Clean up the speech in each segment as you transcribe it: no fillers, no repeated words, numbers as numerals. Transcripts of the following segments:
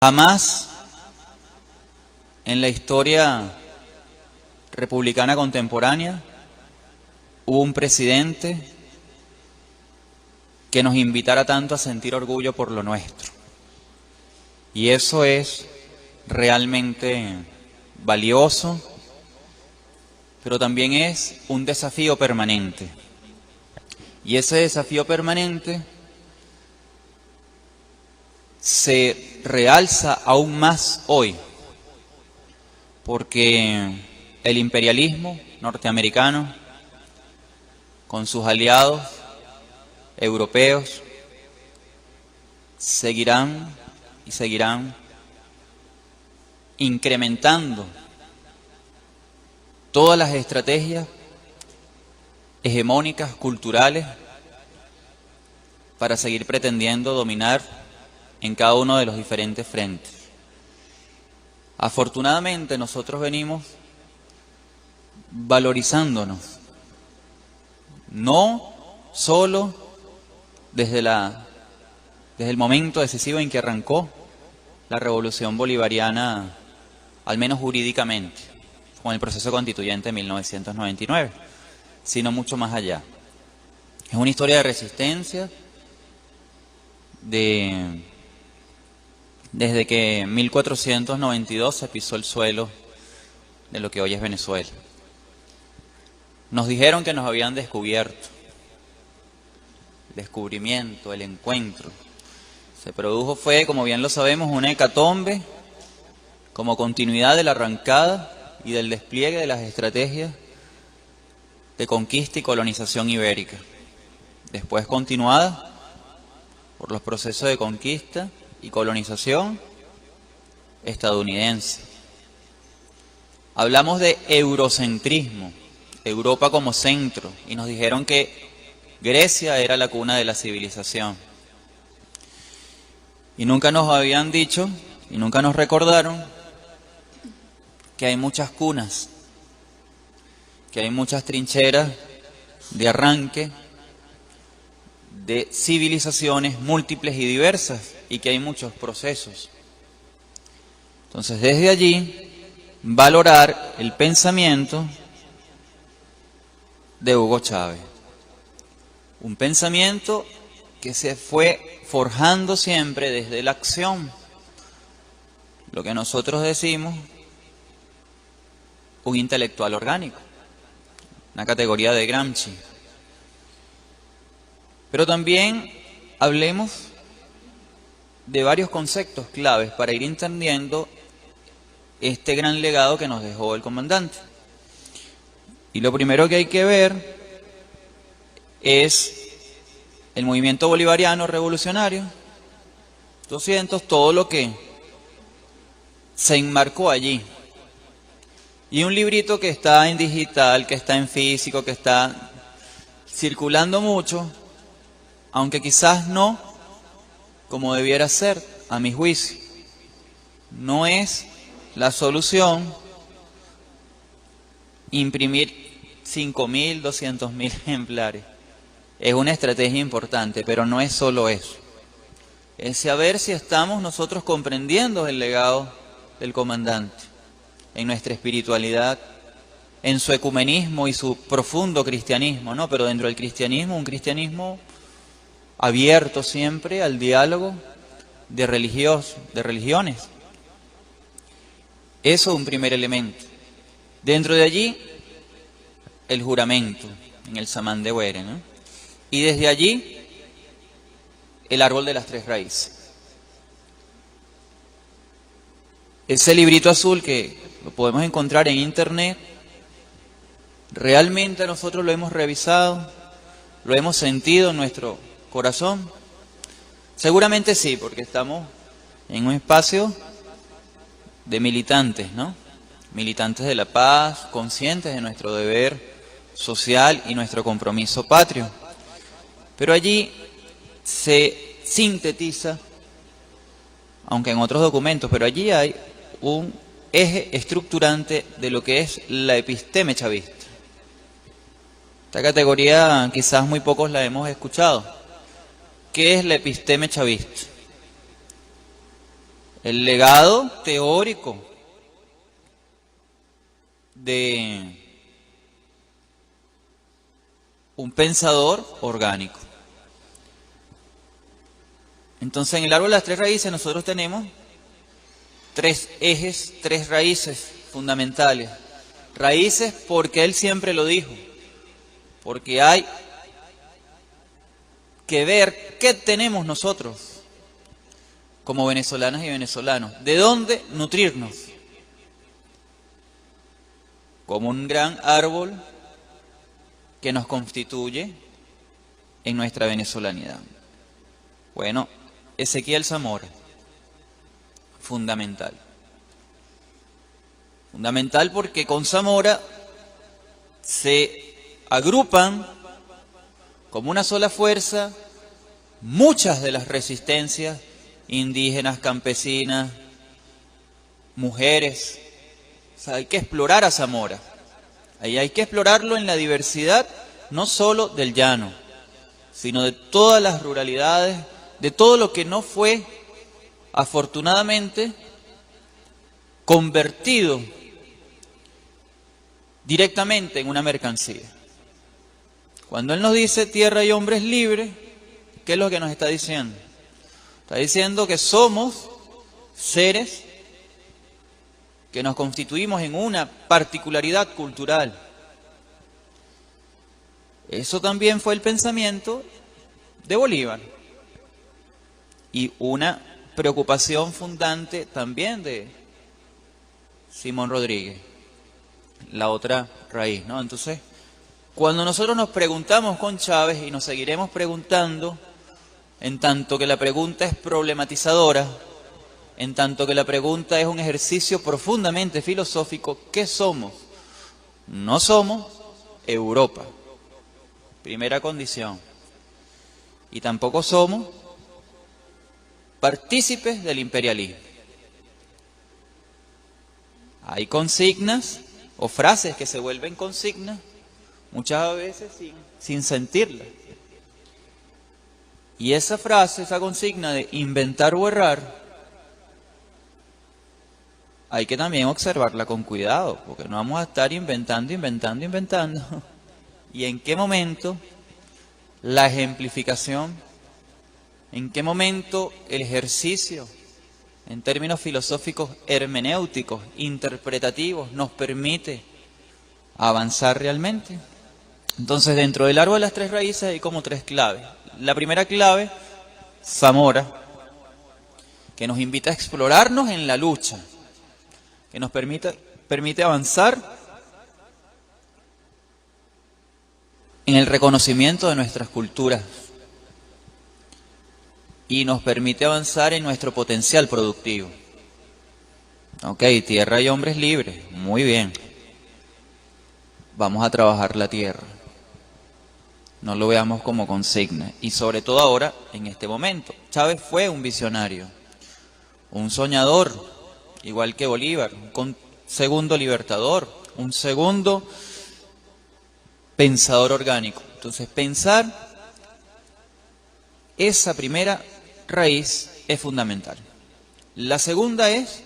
Jamás en la historia republicana contemporánea hubo un presidente que nos invitara tanto a sentir orgullo por lo nuestro. Y eso es realmente valioso, pero también es un desafío permanente. Y ese desafío permanente se realza aún más hoy, porque el imperialismo norteamericano, con sus aliados europeos, seguirán y seguirán incrementando todas las estrategias hegemónicas, culturales, para seguir pretendiendo dominar en cada uno de los diferentes frentes. Afortunadamente nosotros venimos valorizándonos, no solo desde el momento decisivo en que arrancó la revolución bolivariana, al menos jurídicamente, con el proceso constituyente de 1999, sino mucho más allá. Es una historia de resistencia, desde que en 1492 se pisó el suelo de lo que hoy es Venezuela. Nos dijeron que nos habían descubierto. El descubrimiento, el encuentro. Se produjo, fue, como bien lo sabemos, una hecatombe como continuidad de la arrancada y del despliegue de las estrategias de conquista y colonización ibérica. Después continuada por los procesos de conquista y colonización estadounidense. Hablamos de eurocentrismo, Europa como centro, y nos dijeron que Grecia era la cuna de la civilización. Y nunca nos habían dicho, y nunca nos recordaron, que hay muchas cunas, que hay muchas trincheras de arranque de civilizaciones múltiples y diversas, y que hay muchos procesos. Entonces, desde allí, valorar el pensamiento de Hugo Chávez. Un pensamiento que se fue forjando siempre desde la acción. Lo que nosotros decimos, un intelectual orgánico, una categoría de Gramsci. Pero también hablemos de varios conceptos claves para ir entendiendo este gran legado que nos dejó el comandante. Y lo primero que hay que ver es el movimiento bolivariano revolucionario, 200, todo lo que se enmarcó allí. Y un librito que está en digital, que está en físico, que está circulando mucho, aunque quizás no como debiera ser, a mi juicio. No es la solución imprimir 5.000, 200.000 ejemplares. Es una estrategia importante, pero no es solo eso. Es saber si estamos nosotros comprendiendo el legado del comandante en nuestra espiritualidad, en su ecumenismo y su profundo cristianismo, ¿no? Pero dentro del cristianismo, un cristianismo abierto siempre al diálogo de religiones. Eso es un primer elemento. Dentro de allí, el juramento, en el Samán de Huere, ¿no? Y desde allí, el árbol de las tres raíces. Ese librito azul que lo podemos encontrar en internet, realmente nosotros lo hemos revisado, lo hemos sentido en nuestro corazón. Seguramente sí, porque estamos en un espacio de militantes, ¿no? Militantes de la paz, conscientes de nuestro deber social y nuestro compromiso patrio. Pero allí se sintetiza, aunque en otros documentos, pero allí hay un eje estructurante de lo que es la episteme chavista. Esta categoría quizás muy pocos la hemos escuchado. ¿Qué es la episteme chavista? el legado teórico de un pensador orgánico. Entonces, en el árbol de las tres raíces nosotros tenemos tres ejes, tres raíces fundamentales. Raíces porque él siempre lo dijo, porque hay que ver qué tenemos nosotros como venezolanas y venezolanos, de dónde nutrirnos, como un gran árbol que nos constituye en nuestra venezolanidad. Bueno, Ezequiel Zamora, fundamental. Fundamental porque con Zamora se agrupan como una sola fuerza muchas de las resistencias indígenas, campesinas, mujeres. O sea, hay que explorar a Zamora. Ahí hay que explorarlo en la diversidad, no solo del llano, sino de todas las ruralidades, de todo lo que no fue, afortunadamente, convertido directamente en una mercancía. Cuando él nos dice tierra y hombres libres, ¿qué es lo que nos está diciendo? Está diciendo que somos seres que nos constituimos en una particularidad cultural. Eso también fue el pensamiento de Bolívar y una preocupación fundante también de Simón Rodríguez, la otra raíz, ¿no? Entonces, cuando nosotros nos preguntamos con Chávez, y nos seguiremos preguntando, en tanto que la pregunta es problematizadora, en tanto que la pregunta es un ejercicio profundamente filosófico, ¿qué somos? No somos Europa, primera condición, y tampoco somos partícipes del imperialismo. Hay consignas o frases que se vuelven consignas muchas veces sin sentirlas. Y esa frase, esa consigna de inventar o errar, hay que también observarla con cuidado, porque no vamos a estar inventando. ¿Y en qué momento la ejemplificación, en qué momento el ejercicio, en términos filosóficos hermenéuticos, interpretativos, nos permite avanzar realmente? Entonces, dentro del árbol de las tres raíces hay como tres claves. La primera clave, Zamora, que nos invita a explorarnos en la lucha, que nos permite avanzar en el reconocimiento de nuestras culturas y nos permite avanzar en nuestro potencial productivo. Ok, tierra y hombres libres, muy bien. Vamos a trabajar la tierra. No lo veamos como consigna. Y sobre todo ahora, en este momento. Chávez fue un visionario, un soñador, igual que Bolívar, un segundo libertador, un segundo pensador orgánico. Entonces, pensar esa primera raíz es fundamental. La segunda es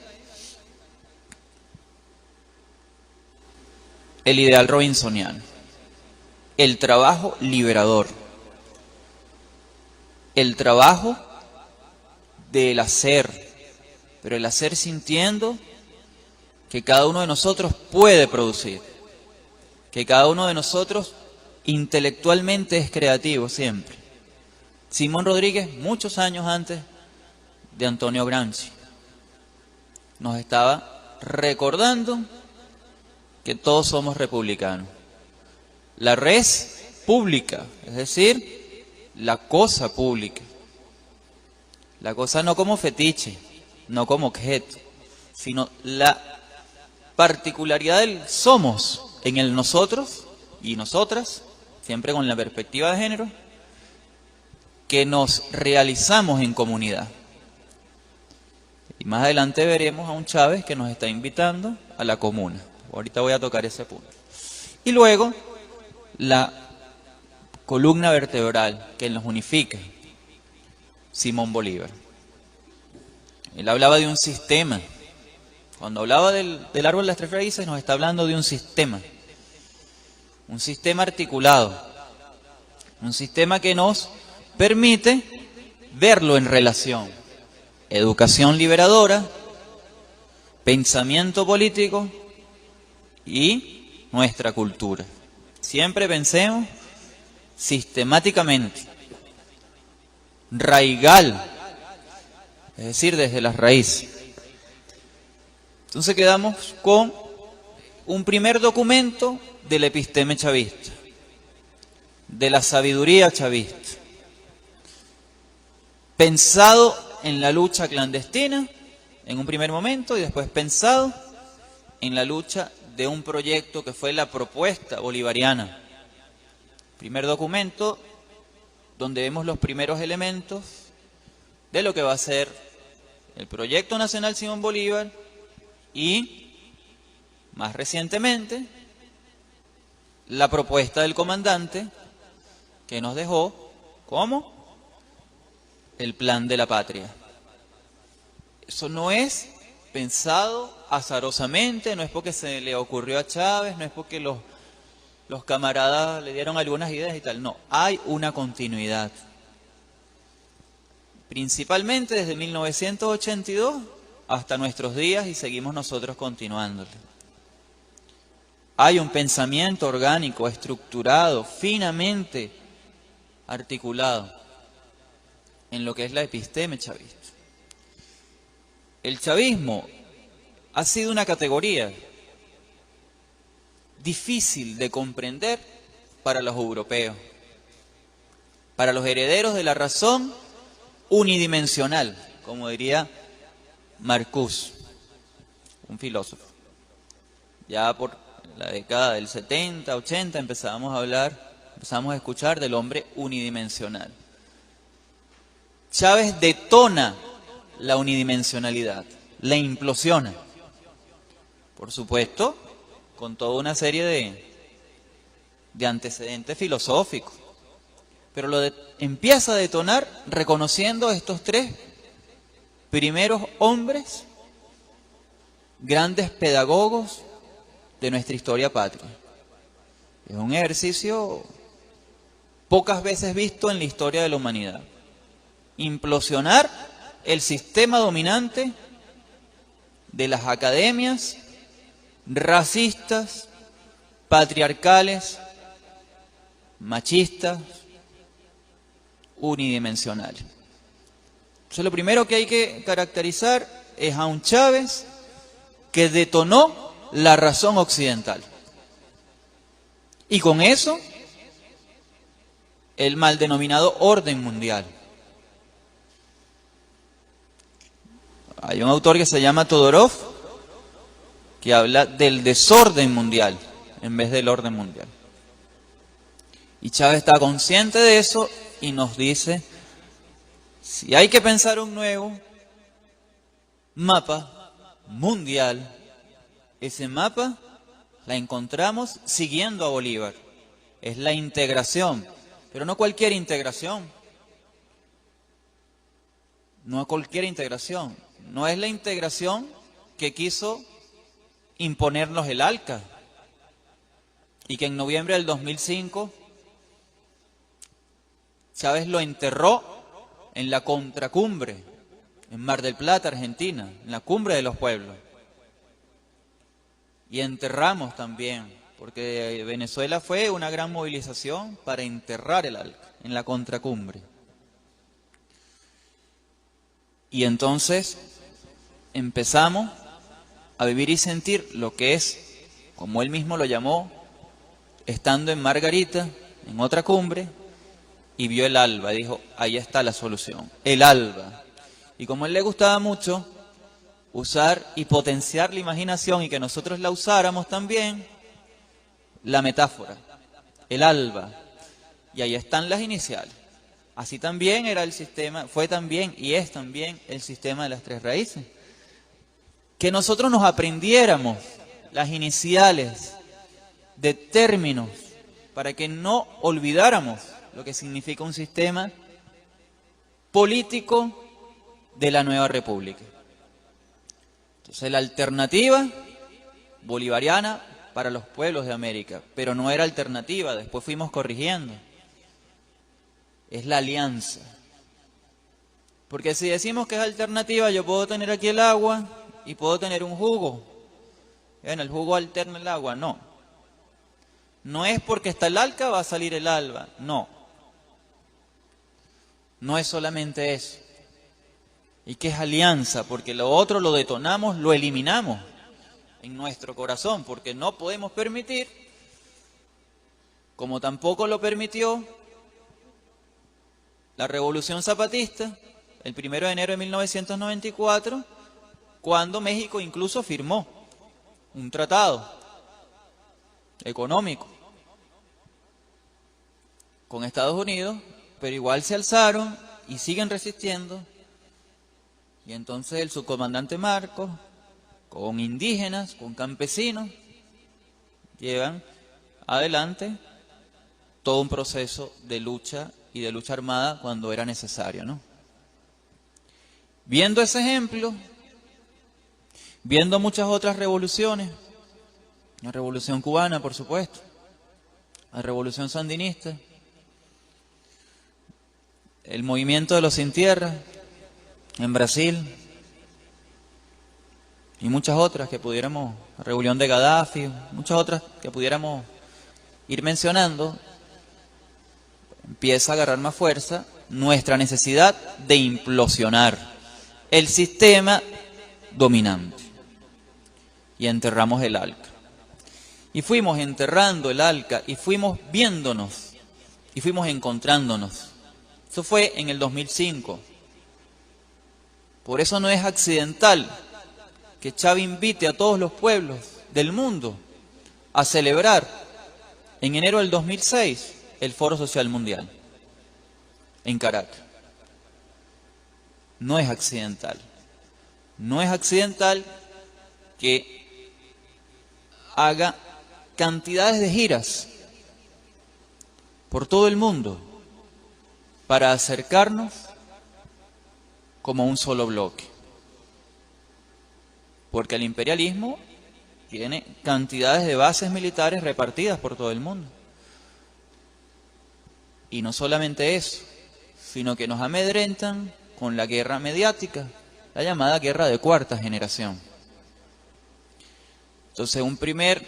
el ideal robinsoniano, el trabajo liberador, el trabajo del hacer, pero el hacer sintiendo que cada uno de nosotros puede producir, que cada uno de nosotros intelectualmente es creativo siempre. Simón Rodríguez, muchos años antes de Antonio Gramsci, nos estaba recordando que todos somos republicanos. La res pública, es decir, la cosa pública. La cosa no como fetiche, no como objeto, sino la particularidad del somos en el nosotros y nosotras, siempre con la perspectiva de género, que nos realizamos en comunidad. Y más adelante veremos a un Chávez que nos está invitando a la comuna. Ahorita voy a tocar ese punto. Y luego, la columna vertebral que nos unifica, Simón Bolívar. Él hablaba de un sistema. Cuando hablaba del árbol de las tres raíces, nos está hablando de un sistema articulado, un sistema que nos permite verlo en relación. Educación liberadora, pensamiento político y nuestra cultura. Siempre pensemos sistemáticamente, raigal, es decir, desde las raíces. Entonces quedamos con un primer documento del episteme chavista, de la sabiduría chavista, pensado en la lucha clandestina en un primer momento y después pensado en la lucha de un proyecto que fue la propuesta bolivariana. Primer documento donde vemos los primeros elementos de lo que va a ser el Proyecto Nacional Simón Bolívar y, más recientemente, la propuesta del comandante que nos dejó como el Plan de la Patria. Eso no es pensado azarosamente, no es porque se le ocurrió a Chávez, no es porque los camaradas le dieron algunas ideas y tal. No, hay una continuidad. Principalmente desde 1982 hasta nuestros días y seguimos nosotros continuándole. Hay un pensamiento orgánico, estructurado, finamente articulado en lo que es la episteme chavista. El chavismo ha sido una categoría difícil de comprender para los europeos, para los herederos de la razón unidimensional, como diría Marcuse, un filósofo. Ya por la década del 70, 80 empezamos a escuchar del hombre unidimensional. Chávez detona la unidimensionalidad, la implosiona. Por supuesto, con toda una serie de antecedentes filosóficos. Pero empieza a detonar reconociendo a estos tres primeros hombres, grandes pedagogos de nuestra historia patria. Es un ejercicio pocas veces visto en la historia de la humanidad. Implosionar el sistema dominante de las academias racistas, patriarcales, machistas, unidimensionales. Entonces lo primero que hay que caracterizar es a un Chávez que detonó la razón occidental. Y con eso, el mal denominado orden mundial. Hay un autor que se llama Todorov, que habla del desorden mundial en vez del orden mundial. Y Chávez está consciente de eso y nos dice, si hay que pensar un nuevo mapa mundial, ese mapa la encontramos siguiendo a Bolívar. Es la integración, pero no cualquier integración. No cualquier integración. No es la integración que quiso imponernos el ALCA y que en noviembre del 2005 Chávez lo enterró en la contracumbre en Mar del Plata, Argentina, en la cumbre de los pueblos. Y enterramos también, porque Venezuela fue una gran movilización para enterrar el ALCA en la contracumbre. Y entonces empezamos a vivir y sentir lo que es, como él mismo lo llamó, estando en Margarita, en otra cumbre, y vio el alba, y dijo, ahí está la solución, el alba. Y como a él le gustaba mucho usar y potenciar la imaginación y que nosotros la usáramos también, la metáfora, el alba, y ahí están las iniciales. Así también era el sistema, fue también y es también el sistema de las tres raíces. Que nosotros nos aprendiéramos las iniciales de términos para que no olvidáramos lo que significa un sistema político de la nueva república. Entonces la alternativa bolivariana para los pueblos de América, pero no era alternativa, después fuimos corrigiendo. Es la alianza. Porque si decimos que es alternativa, yo puedo tener aquí el agua y puedo tener un jugo. Bueno, el jugo alterna el agua, no. No es porque está el alca va a salir el alba, no. No es solamente eso. ¿Y qué es alianza? Porque lo otro lo detonamos, lo eliminamos en nuestro corazón, porque no podemos permitir, como tampoco lo permitió la Revolución Zapatista, el 1 de enero de 1994, cuando México incluso firmó un tratado económico con Estados Unidos, pero igual se alzaron y siguen resistiendo. Y entonces el subcomandante Marcos, con indígenas, con campesinos, llevan adelante todo un proceso de lucha y de lucha armada cuando era necesario, ¿no? Viendo ese ejemplo, viendo muchas otras revoluciones, la revolución cubana, por supuesto, la revolución sandinista, el movimiento de los sin tierra en Brasil y muchas otras que pudiéramos, la rebelión de Gaddafi, muchas otras que pudiéramos ir mencionando, empieza a agarrar más fuerza nuestra necesidad de implosionar el sistema dominante. Y enterramos el ALCA. Y fuimos enterrando el ALCA y fuimos viéndonos y fuimos encontrándonos. Eso fue en el 2005. Por eso no es accidental que Chávez invite a todos los pueblos del mundo a celebrar en enero del 2006 el Foro Social Mundial en Caracas. No es accidental. No es accidental que haga cantidades de giras por todo el mundo para acercarnos como un solo bloque. Porque el imperialismo tiene cantidades de bases militares repartidas por todo el mundo. Y no solamente eso, sino que nos amedrentan con la guerra mediática, la llamada guerra de cuarta generación. Entonces, un primer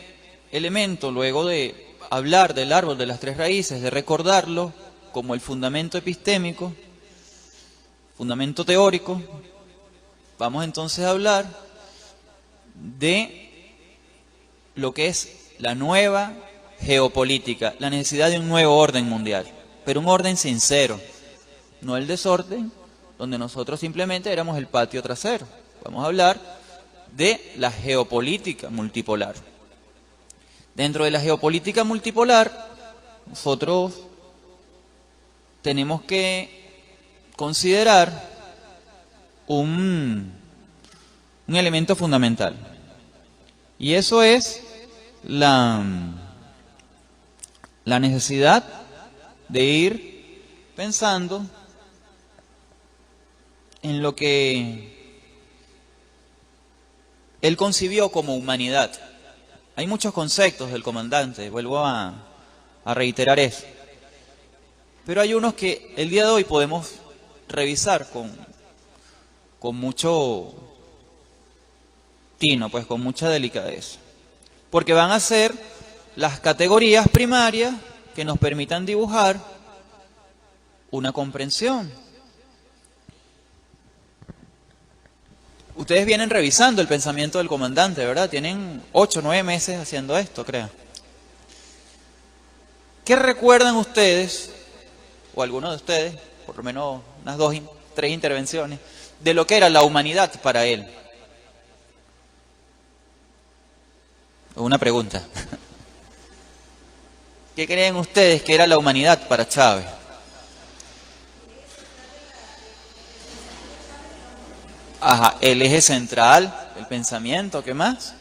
elemento, luego de hablar del árbol de las tres raíces, de recordarlo como el fundamento epistémico, fundamento teórico, vamos entonces a hablar de lo que es la nueva geopolítica, la necesidad de un nuevo orden mundial, pero un orden sincero, no el desorden, donde nosotros simplemente éramos el patio trasero. Vamos a hablar de la geopolítica multipolar. Dentro de la geopolítica multipolar, nosotros tenemos que considerar un elemento fundamental. Y eso es la necesidad de ir pensando en lo que él concibió como humanidad. Hay muchos conceptos del comandante, vuelvo a reiterar eso. Pero hay unos que el día de hoy podemos revisar con mucho tino, pues con mucha delicadeza. Porque van a ser las categorías primarias que nos permitan dibujar una comprensión. Ustedes vienen revisando el pensamiento del comandante, ¿verdad? Tienen 8 o 9 meses haciendo esto, creo. ¿Qué recuerdan ustedes, o algunos de ustedes, por lo menos unas 2, 3 intervenciones, de lo que era la humanidad para él? Una pregunta. ¿Qué creen ustedes que era la humanidad para Chávez? Ajá, el eje central, el pensamiento, ¿qué más?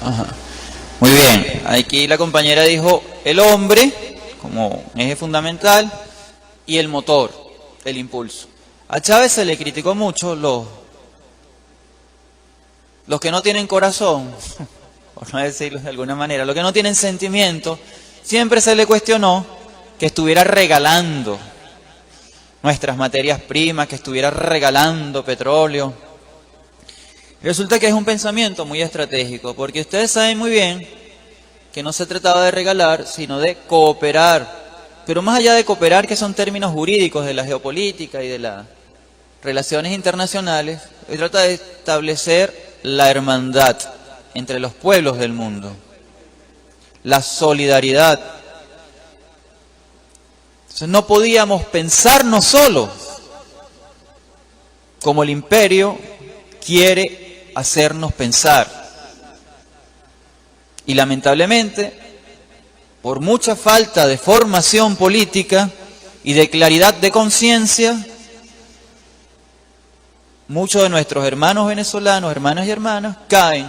Ajá. Muy bien, aquí la compañera dijo el hombre como eje fundamental y el motor, el impulso. A Chávez se le criticó mucho los que no tienen corazón, por no decirlo de alguna manera, los que no tienen sentimiento. Siempre se le cuestionó que estuviera regalando nuestras materias primas, que estuviera regalando petróleo. Resulta que es un pensamiento muy estratégico, porque ustedes saben muy bien que no se trataba de regalar, sino de cooperar. Pero más allá de cooperar, que son términos jurídicos de la geopolítica y de las relaciones internacionales, se trata de establecer la hermandad entre los pueblos del mundo, la solidaridad. Entonces no podíamos pensarnos solos, como el imperio quiere hacernos pensar. Y lamentablemente, por mucha falta de formación política y de claridad de conciencia, muchos de nuestros hermanos venezolanos, hermanas y hermanas, caen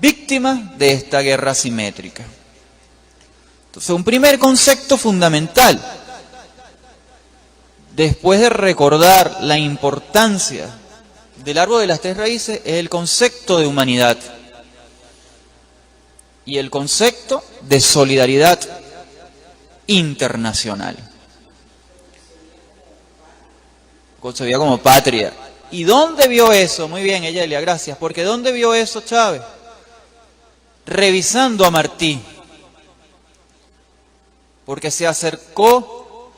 víctimas de esta guerra asimétrica. Entonces, un primer concepto fundamental, después de recordar la importancia del árbol de las tres raíces, es el concepto de humanidad y el concepto de solidaridad internacional, concebida como patria. ¿Y dónde vio eso? Muy bien, Eyelia, gracias. Porque ¿dónde vio eso Chávez? Revisando a Martí. Porque se acercó,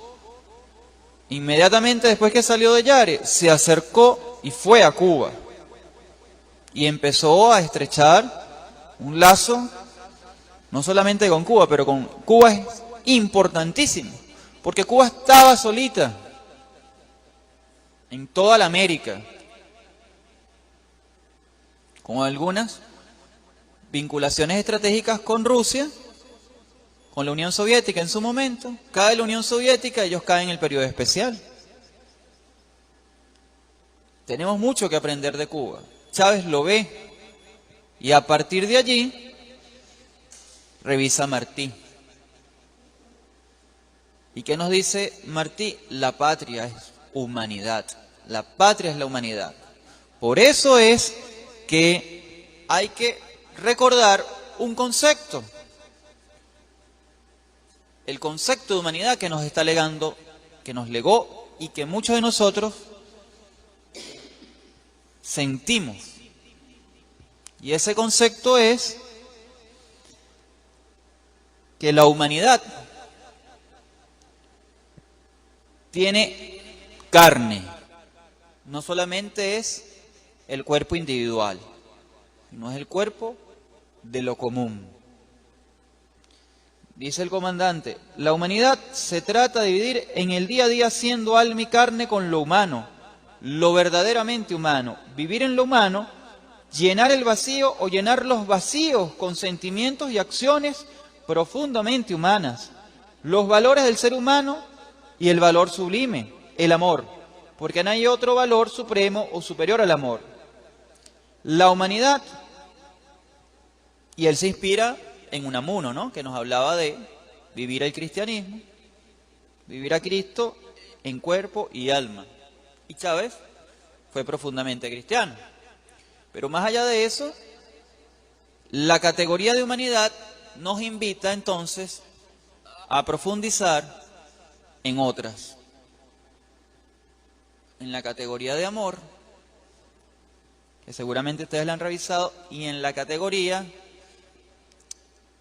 inmediatamente después que salió de Yare, se acercó y fue a Cuba. Y empezó a estrechar un lazo, no solamente con Cuba, pero con Cuba es importantísimo. Porque Cuba estaba solita en toda la América, con algunas vinculaciones estratégicas con Rusia, con la Unión Soviética en su momento. Cae la Unión Soviética, ellos caen en el periodo especial. Tenemos mucho que aprender de Cuba. Chávez lo ve y a partir de allí revisa Martí. ¿Y qué nos dice Martí? La patria es humanidad. La patria es la humanidad. Por eso es que hay que recordar un concepto. El concepto de humanidad que nos está legando, que nos legó y que muchos de nosotros sentimos. Y ese concepto es que la humanidad tiene carne, no solamente es el cuerpo individual, sino es el cuerpo de lo común. Dice el comandante, la humanidad se trata de dividir en el día a día siendo alma y carne con lo humano, lo verdaderamente humano, vivir en lo humano, llenar el vacío o llenar los vacíos con sentimientos y acciones profundamente humanas, los valores del ser humano y el valor sublime, el amor, porque no hay otro valor supremo o superior al amor. La humanidad, y él se inspira en Unamuno, ¿no?, que nos hablaba de vivir el cristianismo, vivir a Cristo en cuerpo y alma. Y Chávez fue profundamente cristiano. Pero más allá de eso, la categoría de humanidad nos invita entonces a profundizar en otras. En la categoría de amor, que seguramente ustedes la han revisado, y en la categoría,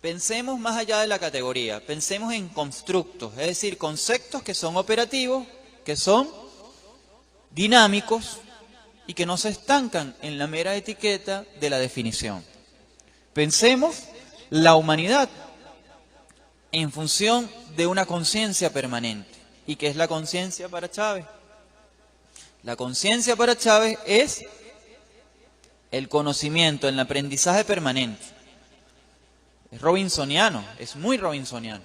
pensemos más allá de la categoría, pensemos en constructos, es decir, conceptos que son operativos, que son dinámicos y que no se estancan en la mera etiqueta de la definición. Pensemos la humanidad en función de una conciencia permanente. ¿Y qué es la conciencia para Chávez? La conciencia para Chávez es el conocimiento, el aprendizaje permanente. Es robinsoniano, es muy robinsoniano.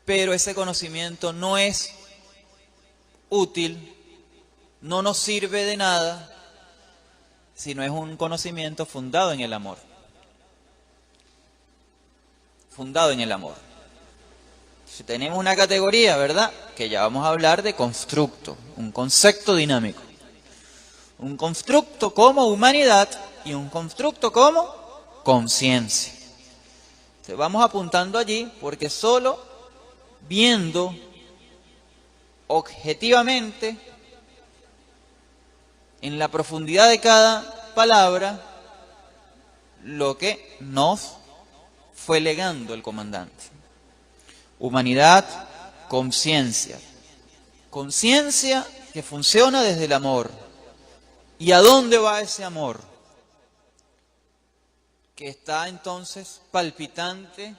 pero ese conocimiento no es útil, no nos sirve de nada, si no es un conocimiento fundado en el amor. Fundado en el amor. Si tenemos una categoría, ¿verdad?, que ya vamos a hablar de constructo, un concepto dinámico. Un constructo como humanidad y un constructo como conciencia. Vamos apuntando allí porque solo viendo objetivamente en la profundidad de cada palabra lo que nos fue legando el comandante. Humanidad, conciencia. Conciencia que funciona desde el amor. ¿Y a dónde va ese amor? Que está entonces palpitante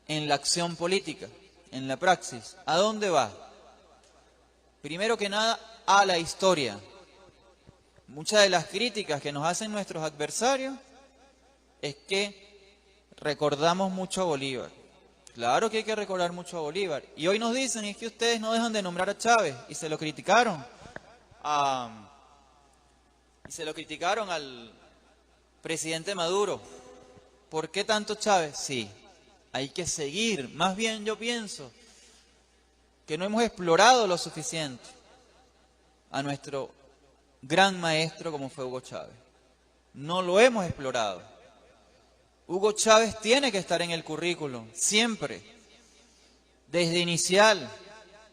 en la acción política, en la praxis. ¿A dónde va? Primero que nada, a la historia. Muchas de las críticas que nos hacen nuestros adversarios es que recordamos mucho a Bolívar. Claro que hay que recordar mucho a Bolívar. Y hoy nos dicen, es que ustedes no dejan de nombrar a Chávez, y se lo criticaron. Y se lo criticaron al presidente Maduro. ¿Por qué tanto Chávez? Sí, hay que seguir. Más bien yo pienso que no hemos explorado lo suficiente a nuestro gran maestro como fue Hugo Chávez. No lo hemos explorado. Hugo Chávez tiene que estar en el currículum, siempre, desde inicial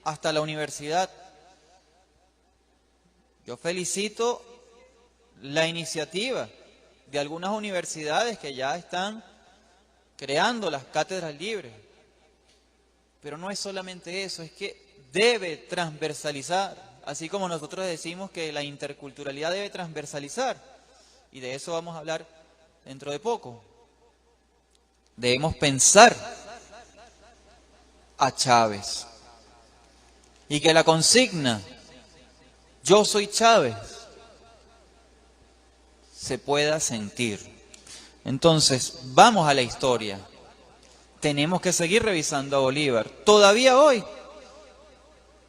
hasta la universidad. Yo felicito la iniciativa de algunas universidades que ya están creando las cátedras libres. Pero no es solamente eso, es que debe transversalizar, así como nosotros decimos que la interculturalidad debe transversalizar, y de eso vamos a hablar dentro de poco. Debemos pensar a Chávez, y que la consigna, yo soy Chávez, se pueda sentir. Entonces, vamos a la historia. Tenemos que seguir revisando a Bolívar. Todavía hoy,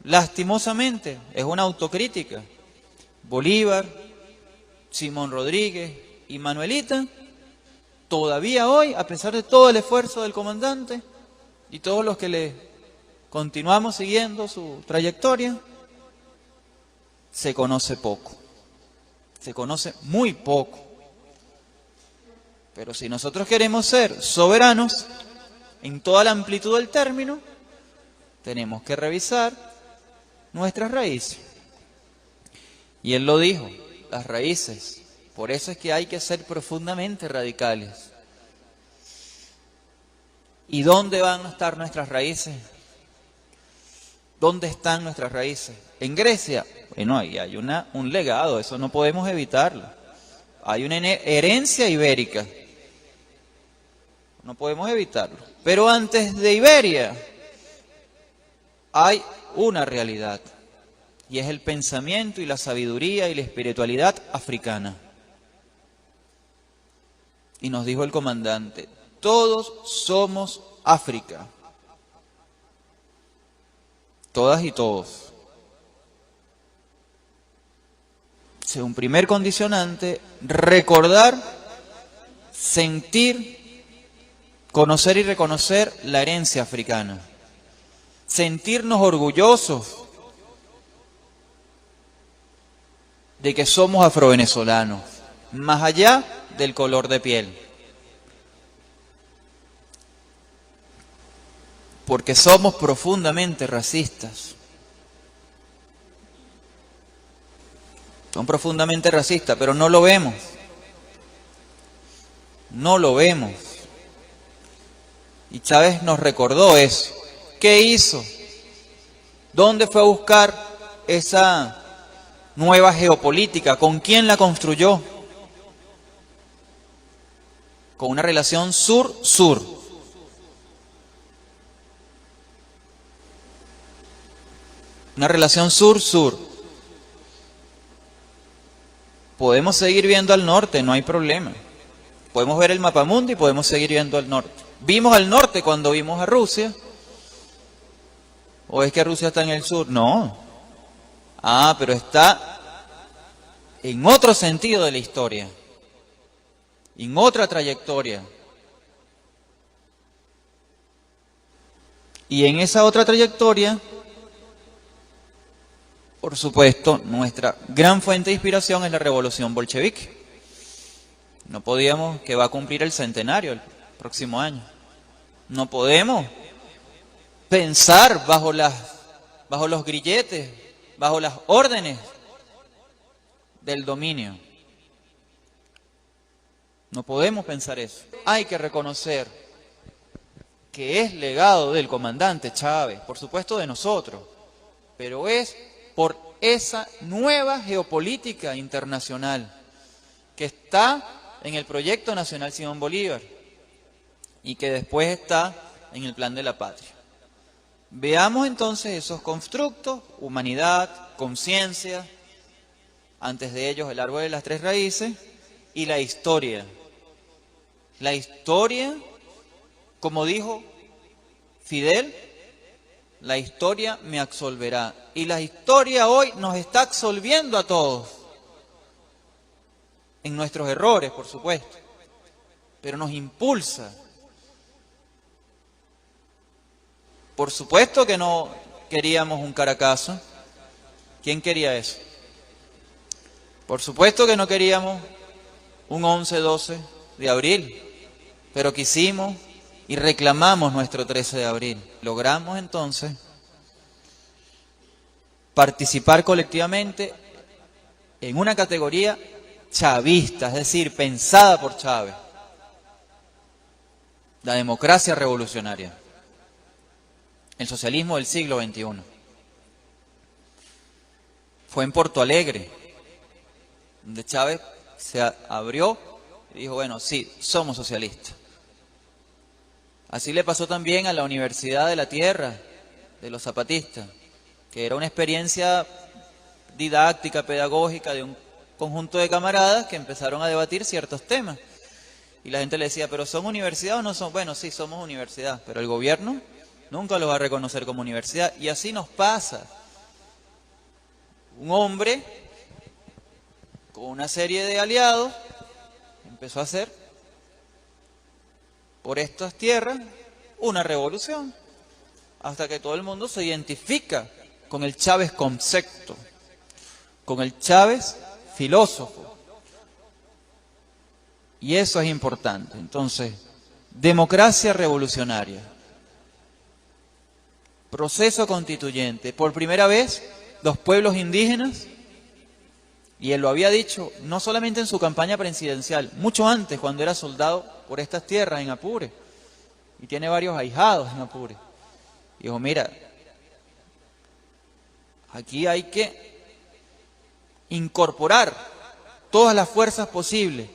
lastimosamente, es una autocrítica. Bolívar, Simón Rodríguez y Manuelita, todavía hoy, a pesar de todo el esfuerzo del comandante y todos los que le continuamos siguiendo su trayectoria, se conoce poco. Se conoce muy poco. Pero si nosotros queremos ser soberanos en toda la amplitud del término, tenemos que revisar nuestras raíces. Y él lo dijo, las raíces. Por eso es que hay que ser profundamente radicales. ¿Y dónde van a estar nuestras raíces? ¿Dónde están nuestras raíces? En Grecia, bueno, ahí hay un legado, eso no podemos evitarlo. Hay una herencia ibérica, no podemos evitarlo. Pero antes de Iberia hay una realidad, y es el pensamiento y la sabiduría y la espiritualidad africana. Y nos dijo el comandante, todos somos África. Todas y todos. Un primer condicionante, recordar, sentir, conocer y reconocer la herencia africana. Sentirnos orgullosos de que somos afrovenezolanos, más allá del color de piel. Porque somos profundamente racistas. Son profundamente racistas, pero no lo vemos. No lo vemos. Y Chávez nos recordó eso. ¿Qué hizo? ¿Dónde fue a buscar esa nueva geopolítica? ¿Con quién la construyó? Con una relación sur-sur. Una relación sur-sur. Podemos seguir viendo al norte, no hay problema. Podemos ver el mapamundi y podemos seguir viendo al norte. Vimos al norte cuando vimos a Rusia, ¿O es que Rusia está en el sur? No. Ah, pero está en otro sentido de la historia, en otra trayectoria. Y en esa otra trayectoria, por supuesto, nuestra gran fuente de inspiración es la revolución bolchevique. No podíamos, que va a cumplir el centenario el próximo año. No podemos pensar bajo los grilletes, bajo las órdenes del dominio. No podemos pensar eso. Hay que reconocer que es legado del comandante Chávez, por supuesto de nosotros, pero es por esa nueva geopolítica internacional que está en el proyecto nacional Simón Bolívar y que después está en el plan de la patria. Veamos entonces esos constructos: humanidad, conciencia, antes de ellos el árbol de las tres raíces, y la historia. La historia, como dijo Fidel, la historia me absolverá. Y la historia hoy nos está absolviendo a todos, en nuestros errores, por supuesto, pero nos impulsa. Por supuesto que no queríamos un Caracazo. ¿Quién quería eso? Por supuesto que no queríamos un 11-12 de abril, pero quisimos y reclamamos nuestro 13 de abril. Logramos entonces participar colectivamente en una categoría chavista, es decir, pensada por Chávez, la democracia revolucionaria, el socialismo del siglo XXI. Fue en Porto Alegre, donde Chávez se abrió y dijo, bueno, sí, somos socialistas. Así le pasó también a la Universidad de la Tierra, de los zapatistas, que era una experiencia didáctica, pedagógica de un conjunto de camaradas que empezaron a debatir ciertos temas. Y la gente le decía, ¿pero son universidad o no son? Bueno, sí, somos universidad, pero el gobierno nunca los va a reconocer como universidad. Y así nos pasa. Un hombre con una serie de aliados empezó a hacer por estas tierras una revolución, hasta que todo el mundo se identifica con el Chávez concepto, con el Chávez filósofo. Y eso es importante. Entonces, democracia revolucionaria, proceso constituyente. Por primera vez, los pueblos indígenas, y él lo había dicho no solamente en su campaña presidencial, mucho antes, cuando era soldado por estas tierras en Apure, y tiene varios ahijados en Apure. Dijo, mira, aquí hay que incorporar todas las fuerzas posibles,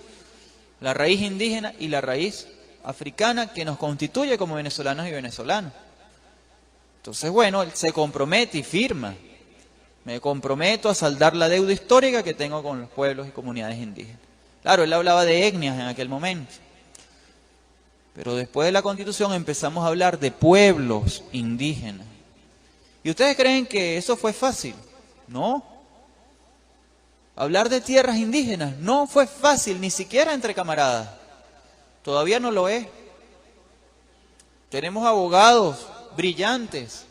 la raíz indígena y la raíz africana que nos constituye como venezolanos y venezolanos. Entonces, bueno, él se compromete y firma. Me comprometo a saldar la deuda histórica que tengo con los pueblos y comunidades indígenas. Claro, él hablaba de etnias en aquel momento. Pero después de la Constitución empezamos a hablar de pueblos indígenas. ¿Y ustedes creen que eso fue fácil? No. Hablar de tierras indígenas no fue fácil, ni siquiera entre camaradas. Todavía no lo es. Tenemos abogados brillantes,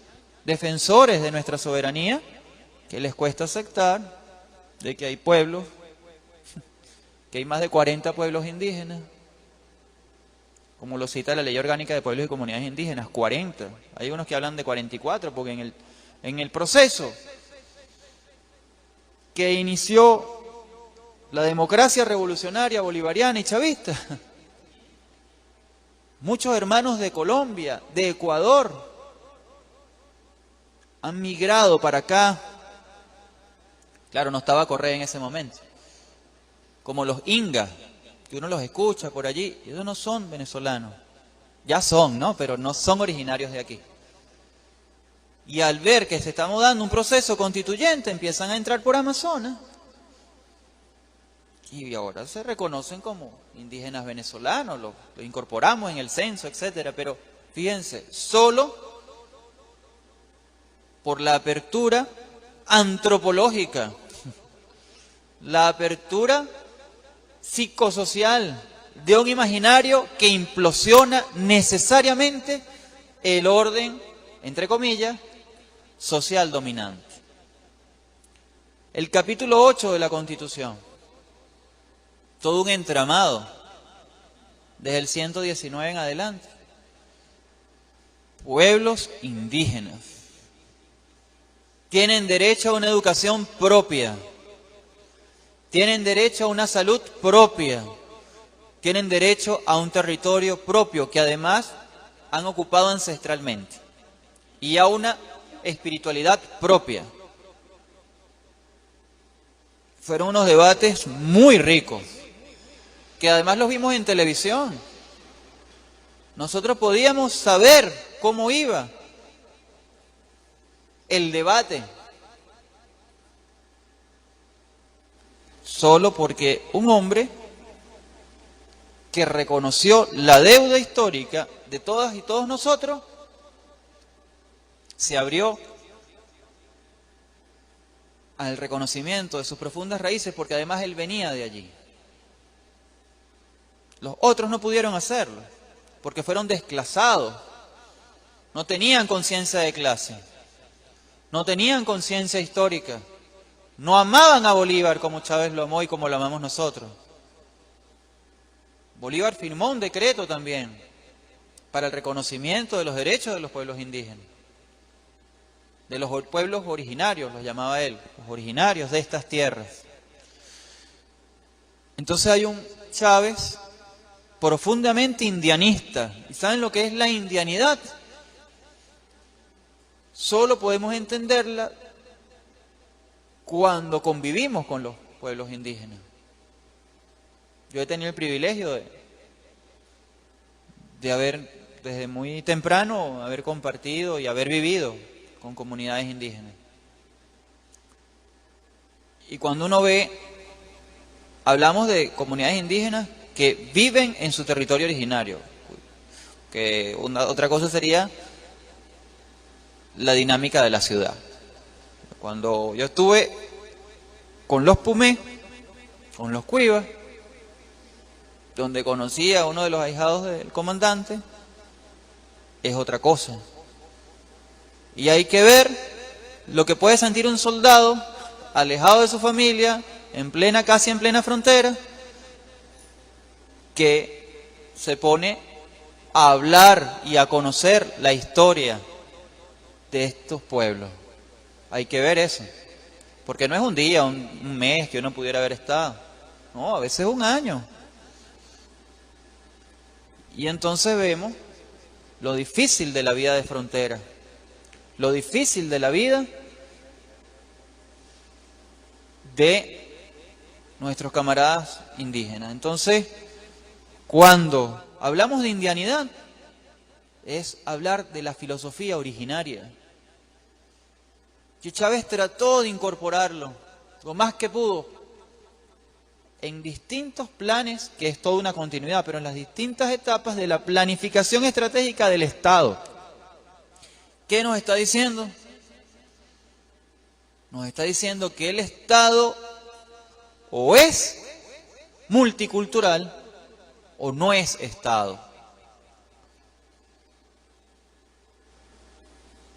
defensores de nuestra soberanía, que les cuesta aceptar de que hay pueblos, que hay más de 40 pueblos indígenas, como lo cita la Ley Orgánica de Pueblos y Comunidades Indígenas, 40. Hay unos que hablan de 44, porque en el proceso que inició la democracia revolucionaria bolivariana y chavista, muchos hermanos de Colombia, de Ecuador, han migrado para acá. Claro, no estaba Correa en ese momento. Como los ingas, que uno los escucha por allí, y ellos no son venezolanos. Ya son, ¿no? Pero no son originarios de aquí. Y al ver que se está dando un proceso constituyente, empiezan a entrar por Amazonas. Y ahora se reconocen como indígenas venezolanos, lo incorporamos en el censo, etcétera. Pero fíjense, solo por la apertura antropológica, la apertura psicosocial de un imaginario que implosiona necesariamente el orden, entre comillas, social dominante. El capítulo 8 de la Constitución, todo un entramado, desde el 119 en adelante. Pueblos indígenas tienen derecho a una educación propia, tienen derecho a una salud propia, tienen derecho a un territorio propio que además han ocupado ancestralmente y a una espiritualidad propia. Fueron unos debates muy ricos, que además los vimos en televisión. Nosotros podíamos saber cómo iba el debate, solo porque un hombre que reconoció la deuda histórica de todas y todos nosotros se abrió al reconocimiento de sus profundas raíces, porque además él venía de allí. Los otros no pudieron hacerlo, porque fueron desclasados, no tenían conciencia de clase, no tenían conciencia histórica, no amaban a Bolívar como Chávez lo amó y como lo amamos nosotros. Bolívar firmó un decreto también para el reconocimiento de los derechos de los pueblos indígenas, de los pueblos originarios, los llamaba él, los originarios de estas tierras. Entonces hay un Chávez profundamente indianista. ¿Y saben lo que es la indianidad? Solo podemos entenderla cuando convivimos con los pueblos indígenas. Yo he tenido el privilegio de haber, desde muy temprano, haber compartido y haber vivido con comunidades indígenas. Y cuando uno ve, hablamos de comunidades indígenas que viven en su territorio originario, que otra cosa sería la dinámica de la ciudad. Cuando yo estuve con los Pumé, con los Cuivas, donde conocí a uno de los ahijados del comandante, es otra cosa. Y hay que ver lo que puede sentir un soldado alejado de su familia, casi en plena frontera, que se pone a hablar y a conocer la historia de estos pueblos. Hay que ver eso, porque no es un día, un mes que uno pudiera haber estado, no, a veces un año. Y entonces vemos lo difícil de la vida de frontera, lo difícil de la vida de nuestros camaradas indígenas. Entonces, cuando hablamos de indianidad, es hablar de la filosofía originaria. Y Chávez trató de incorporarlo lo más que pudo en distintos planes, que es toda una continuidad, pero en las distintas etapas de la planificación estratégica del Estado. ¿Qué nos está diciendo? Nos está diciendo que el Estado o es multicultural o no es Estado.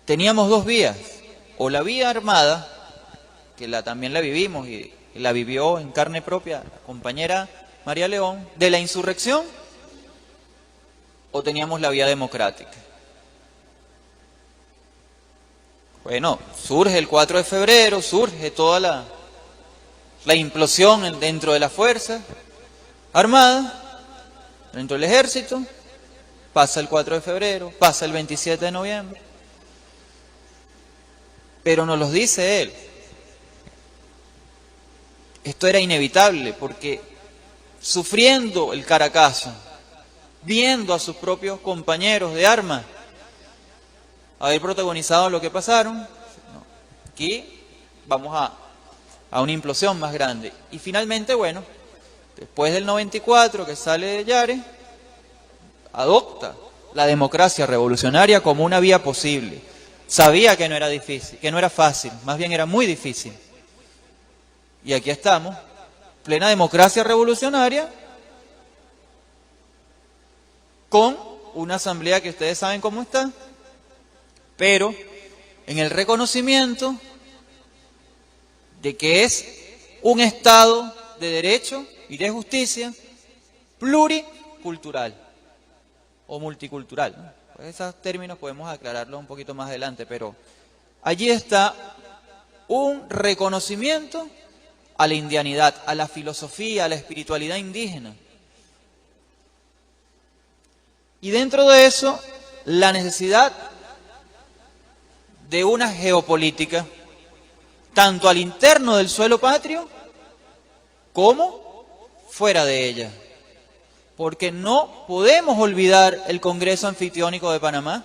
Teníamos dos vías, o la vía armada, que también la vivimos y la vivió en carne propia la compañera María León, de la insurrección, o teníamos la vía democrática. Bueno, surge el 4 de febrero, surge toda la implosión dentro de la fuerza armada, dentro del ejército, pasa el 4 de febrero, pasa el 27 de noviembre, pero nos lo dice él. Esto era inevitable porque sufriendo el Caracazo, viendo a sus propios compañeros de armas haber protagonizado lo que pasaron, aquí vamos a una implosión más grande. Y finalmente, bueno, después del 94 que sale de Yare, adopta la democracia revolucionaria como una vía posible. sabía que no era difícil, que no era fácil, más bien era muy difícil. Y aquí estamos, plena democracia revolucionaria, con una asamblea que ustedes saben cómo está, pero en el reconocimiento de que es un Estado de derecho y de justicia pluricultural o multicultural, ¿no? Pues esos términos podemos aclararlos un poquito más adelante, pero allí está un reconocimiento a la indianidad, a la filosofía, a la espiritualidad indígena. Y dentro de eso, la necesidad de una geopolítica, tanto al interno del suelo patrio, como fuera de ella. Porque no podemos olvidar el Congreso Anfictiónico de Panamá.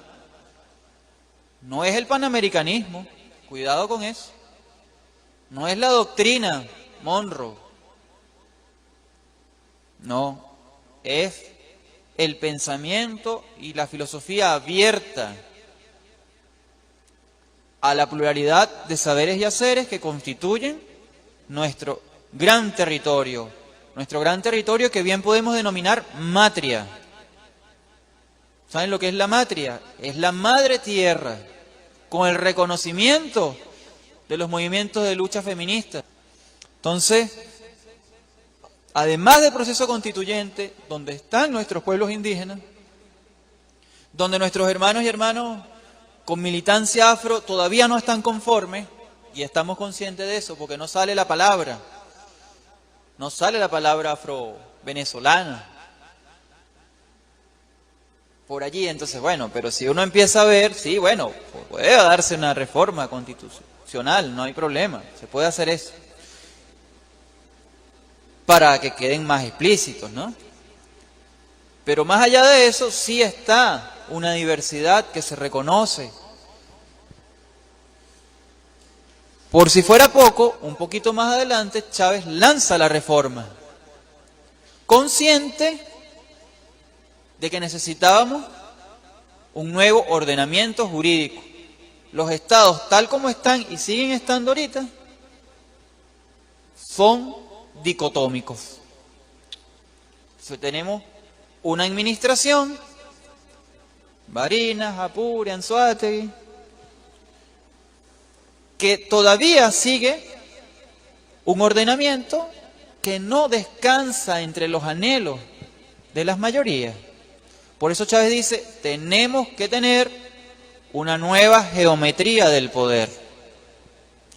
No es el panamericanismo, cuidado con eso. No es la doctrina Monroe. No, es el pensamiento y la filosofía abierta a la pluralidad de saberes y haceres que constituyen nuestro gran territorio que bien podemos denominar matria. ¿Saben lo que es la matria? Es la madre tierra, con el reconocimiento de los movimientos de lucha feminista. Entonces, además del proceso constituyente, donde están nuestros pueblos indígenas, donde nuestros hermanos y hermanas con militancia afro todavía no están conformes, y estamos conscientes de eso, porque no sale la palabra afro-venezolana por allí. Entonces, bueno, pero si uno empieza a ver, sí, bueno, puede darse una reforma constitucional, no hay problema, se puede hacer eso, para que queden más explícitos, ¿no? Pero más allá de eso, sí está una diversidad que se reconoce. Por si fuera poco, un poquito más adelante, Chávez lanza la reforma, consciente de que necesitábamos un nuevo ordenamiento jurídico. Los estados, tal como están y siguen estando ahorita, son dicotómicos. Entonces, tenemos una administración, Barinas, Apure, Anzoátegui, que todavía sigue un ordenamiento que no descansa entre los anhelos de las mayorías. Por eso Chávez dice, tenemos que tener una nueva geometría del poder.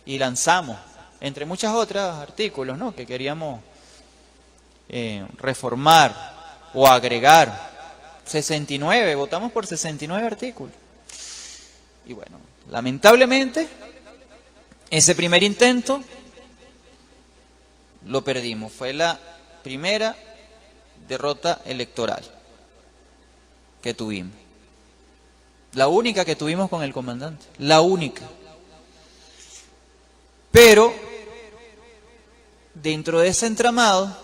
Y lanzamos, entre muchas otras artículos, ¿no?, que queríamos reformar o agregar. 69, votamos por 69 artículos. Y bueno, lamentablemente, ese primer intento lo perdimos. Fue la primera derrota electoral que tuvimos. La única que tuvimos con el comandante. La única. Pero, dentro de ese entramado,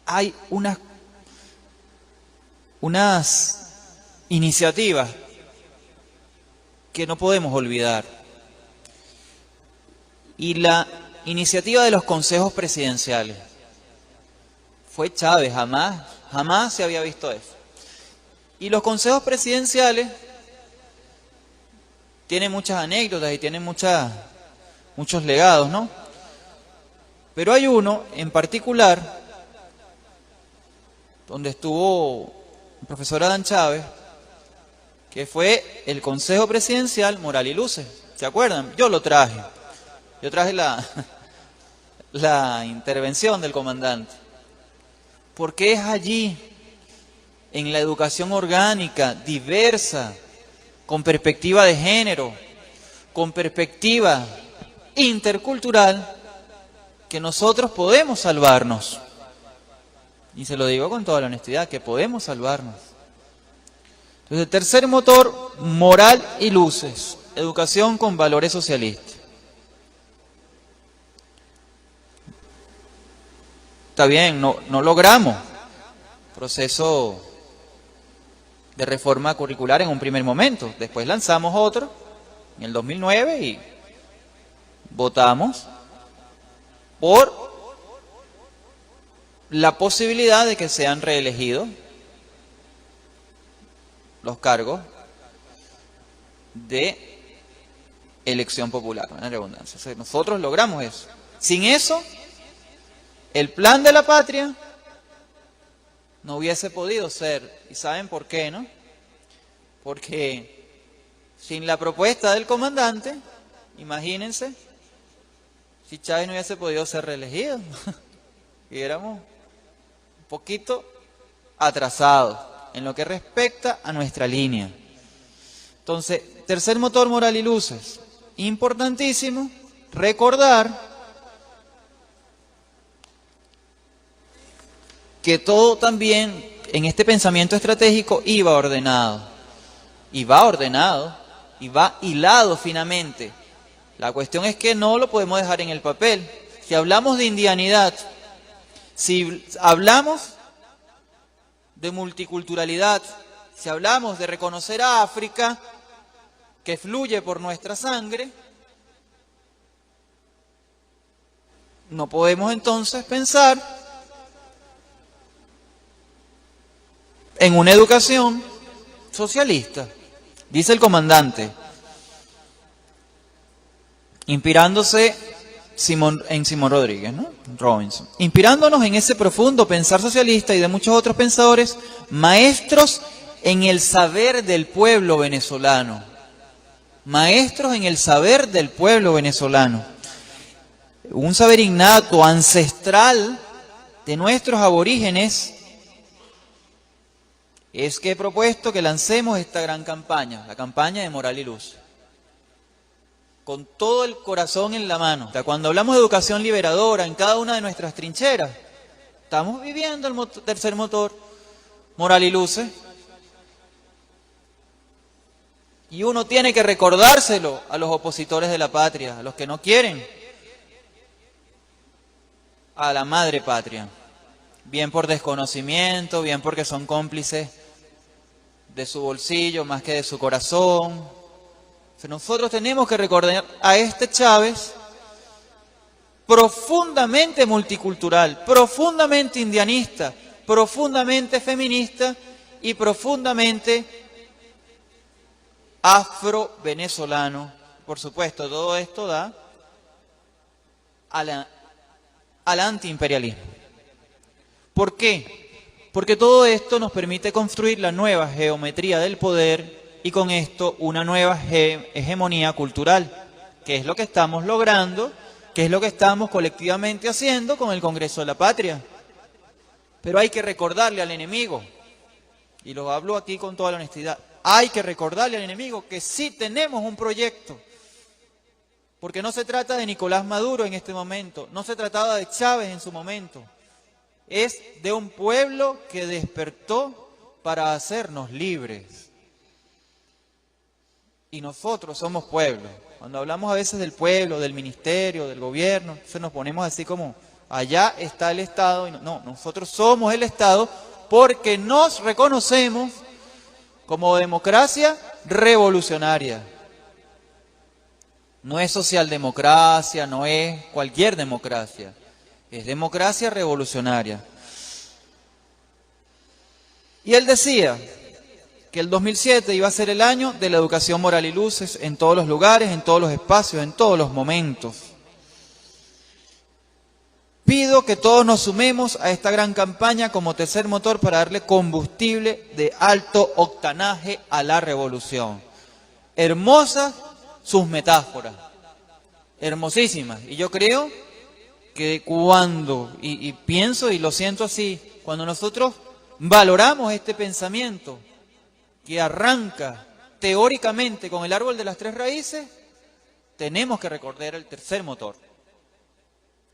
hay unas iniciativas que no podemos olvidar. Y la iniciativa de los consejos presidenciales. Fue Chávez, jamás se había visto eso. Y los consejos presidenciales tienen muchas anécdotas y tienen muchos legados, ¿no? Pero hay uno en particular donde estuvo el profesor Adán Chávez, que fue el Consejo Presidencial Moral y Luces. ¿Se acuerdan? Yo traje la intervención del comandante. Porque es allí, en la educación orgánica, diversa, con perspectiva de género, con perspectiva intercultural, que nosotros podemos salvarnos. Y se lo digo con toda la honestidad, que podemos salvarnos. Entonces, el tercer motor, moral y luces, educación con valores socialistas. Está bien, no logramos proceso de reforma curricular en un primer momento. Después lanzamos otro en el 2009 y votamos por la posibilidad de que sean reelegidos los cargos de elección popular, en redundancia. O sea, nosotros logramos eso. Sin eso, el plan de la patria no hubiese podido ser. ¿Y saben por qué, no? Porque sin la propuesta del comandante, imagínense, si Chávez no hubiese podido ser reelegido, y éramos un poquito atrasados en lo que respecta a nuestra línea. Entonces, tercer motor, moral y luces. Importantísimo recordar que todo también en este pensamiento estratégico iba ordenado, y va hilado finamente. La cuestión es que no lo podemos dejar en el papel. Si hablamos de indianidad, si hablamos de multiculturalidad, si hablamos de reconocer a África, que fluye por nuestra sangre, no podemos entonces pensar en una educación socialista. Dice el comandante, inspirándose en Simón Rodríguez, ¿no? Robinson. Inspirándonos en ese profundo pensar socialista y de muchos otros pensadores, maestros en el saber del pueblo venezolano. Maestros en el saber del pueblo venezolano. Un saber innato, ancestral de nuestros aborígenes, es que he propuesto que lancemos esta gran campaña, la campaña de Moral y Luz, con todo el corazón en la mano. Cuando hablamos de educación liberadora en cada una de nuestras trincheras, estamos viviendo el tercer motor, Moral y Luces, y uno tiene que recordárselo a los opositores de la patria, a los que no quieren a la madre patria, bien por desconocimiento, bien porque son cómplices de su bolsillo más que de su corazón. Nosotros tenemos que recordar a este Chávez profundamente multicultural, profundamente indianista, profundamente feminista y profundamente afro-venezolano. Por supuesto, todo esto da al antiimperialismo. ¿Por qué? Porque todo esto nos permite construir la nueva geometría del poder y con esto una nueva hegemonía cultural, que es lo que estamos logrando, que es lo que estamos colectivamente haciendo con el Congreso de la Patria. Pero hay que recordarle al enemigo, y lo hablo aquí con toda la honestidad, hay que recordarle al enemigo que sí tenemos un proyecto, porque no se trata de Nicolás Maduro en este momento, no se trataba de Chávez en su momento, es de un pueblo que despertó para hacernos libres. Y nosotros somos pueblo. Cuando hablamos a veces del pueblo, del ministerio, del gobierno, entonces nos ponemos así como, allá está el Estado. Y no, nosotros somos el Estado porque nos reconocemos como democracia revolucionaria. No es socialdemocracia, no es cualquier democracia. Es democracia revolucionaria. Y él decía que el 2007 iba a ser el año de la educación moral y luces en todos los lugares, en todos los espacios, en todos los momentos. Pido que todos nos sumemos a esta gran campaña como tercer motor para darle combustible de alto octanaje a la revolución. Hermosas sus metáforas, hermosísimas. Y yo creo que cuando, y pienso y lo siento así, cuando nosotros valoramos este pensamiento que arranca teóricamente con el árbol de las tres raíces, tenemos que recordar el tercer motor.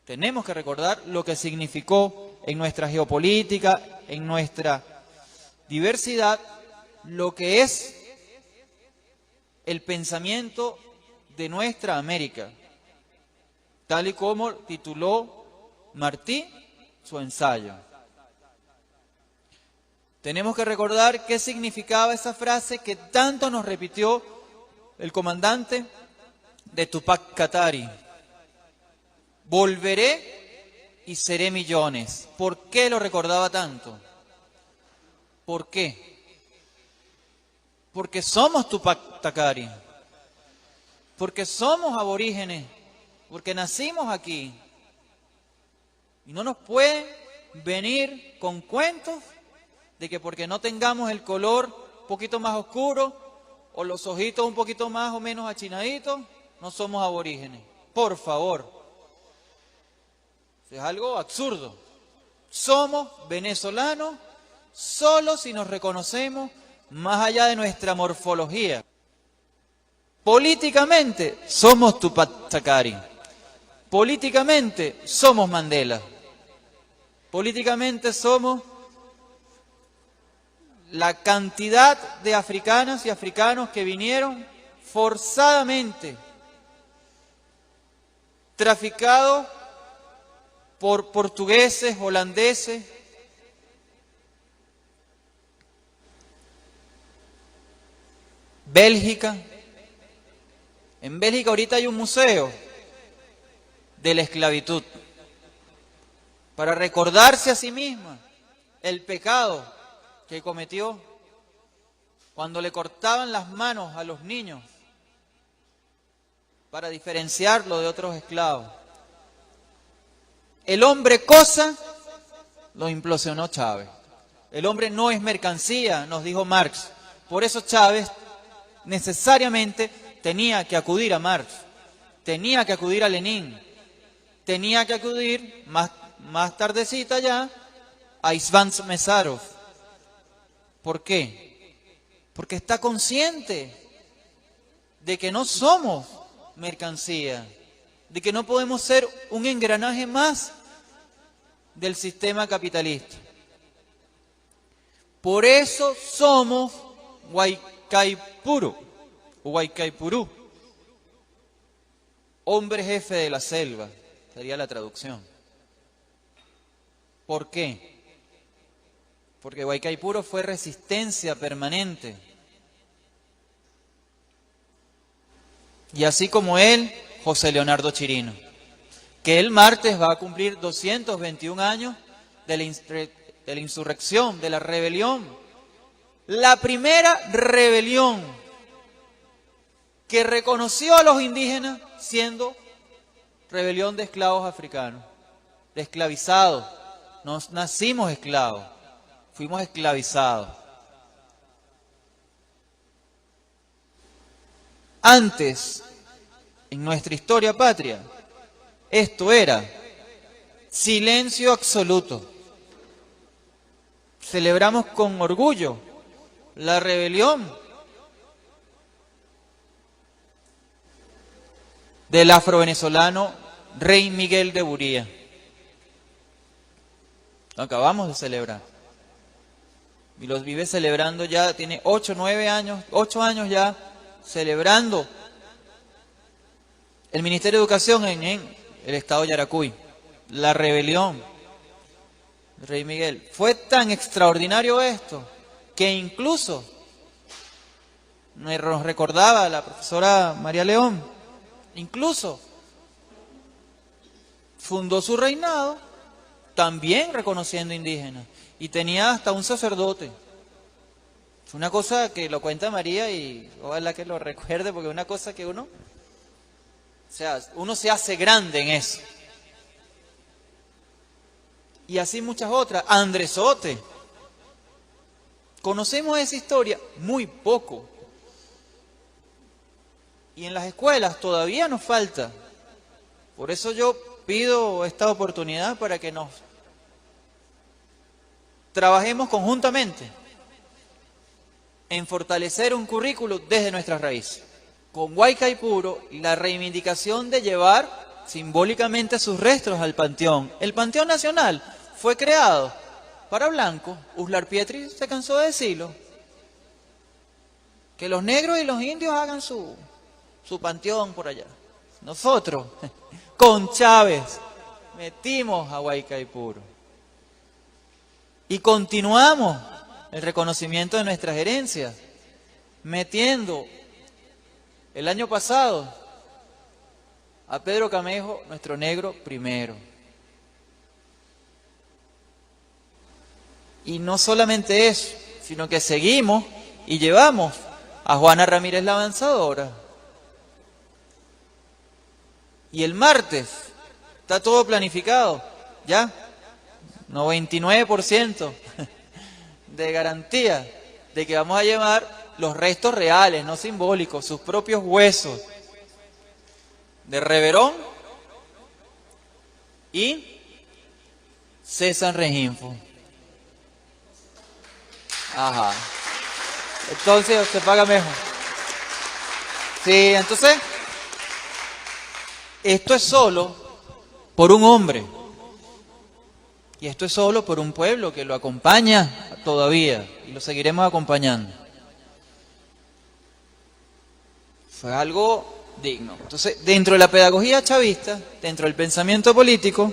Tenemos que recordar lo que significó en nuestra geopolítica, en nuestra diversidad, lo que es el pensamiento de nuestra América, tal y como tituló Martí su ensayo. Tenemos que recordar qué significaba esa frase que tanto nos repitió el comandante de Tupac Katari. Volveré y seré millones. ¿Por qué lo recordaba tanto? ¿Por qué? Porque somos Tupac Katari. Porque somos aborígenes. Porque nacimos aquí. Y no nos pueden venir con cuentos de que porque no tengamos el color un poquito más oscuro o los ojitos un poquito más o menos achinaditos, no somos aborígenes. Por favor. Es algo absurdo. Somos venezolanos solo si nos reconocemos más allá de nuestra morfología. Políticamente somos Tupac Katari. Políticamente somos Mandela. Políticamente somos la cantidad de africanas y africanos que vinieron forzadamente, traficados por portugueses, holandeses, Bélgica. En Bélgica ahorita hay un museo de la esclavitud para recordarse a sí misma el pecado que cometió cuando le cortaban las manos a los niños para diferenciarlo de otros esclavos. El hombre cosa lo implosionó Chávez. El hombre no es mercancía, nos dijo Marx. Por eso Chávez necesariamente tenía que acudir a Marx, tenía que acudir a Lenin, tenía que acudir más tardecita ya a István Mesarov. ¿Por qué? Porque está consciente de que no somos mercancía, de que no podemos ser un engranaje más del sistema capitalista. Por eso somos Guaycaipuro, o Guaycaipurú, hombre jefe de la selva, sería la traducción. ¿Por qué? Porque Guaycaipuro fue resistencia permanente. Y así como él, José Leonardo Chirino, que el martes va a cumplir 221 años de la insurrección, de la rebelión. La primera rebelión que reconoció a los indígenas siendo rebelión de esclavos africanos, de esclavizados. No nacimos esclavos, fuimos esclavizados. Antes, en nuestra historia patria, esto era silencio absoluto. Celebramos con orgullo la rebelión del afrovenezolano Rey Miguel de Buría. Lo acabamos de celebrar. Y los vive celebrando ya, tiene 8 años ya celebrando el Ministerio de Educación en el estado de Yaracuy. La rebelión del Rey Miguel. Fue tan extraordinario esto que incluso nos recordaba la profesora María León, incluso fundó su reinado también reconociendo indígenas y tenía hasta un sacerdote. Es una cosa que lo cuenta María y ojalá que lo recuerde porque es una cosa que uno se hace grande en eso. Y así muchas otras. Andresote. Conocemos esa historia muy poco. Y en las escuelas todavía nos falta. Por eso yo pido esta oportunidad para que nos trabajemos conjuntamente en fortalecer un currículo desde nuestras raíces. Con Guaycaipuro, la reivindicación de llevar simbólicamente sus restos al Panteón. El Panteón Nacional fue creado para blancos. Uslar Pietri se cansó de decirlo. Que los negros y los indios hagan su panteón por allá. Nosotros, con Chávez, metimos a Guaycaipuro. Y continuamos el reconocimiento de nuestras herencias, metiendo el año pasado a Pedro Camejo, nuestro negro primero. Y no solamente eso, sino que seguimos y llevamos a Juana Ramírez la Avanzadora. Y el martes está todo planificado, ¿ya? 99% de garantía de que vamos a llevar los restos reales, no simbólicos, sus propios huesos de Reverón y César Rengifo. Ajá. Entonces se paga mejor. Sí, entonces, esto es solo por un hombre. Y esto es solo por un pueblo que lo acompaña todavía. Y lo seguiremos acompañando. Fue algo digno. Entonces, dentro de la pedagogía chavista, dentro del pensamiento político,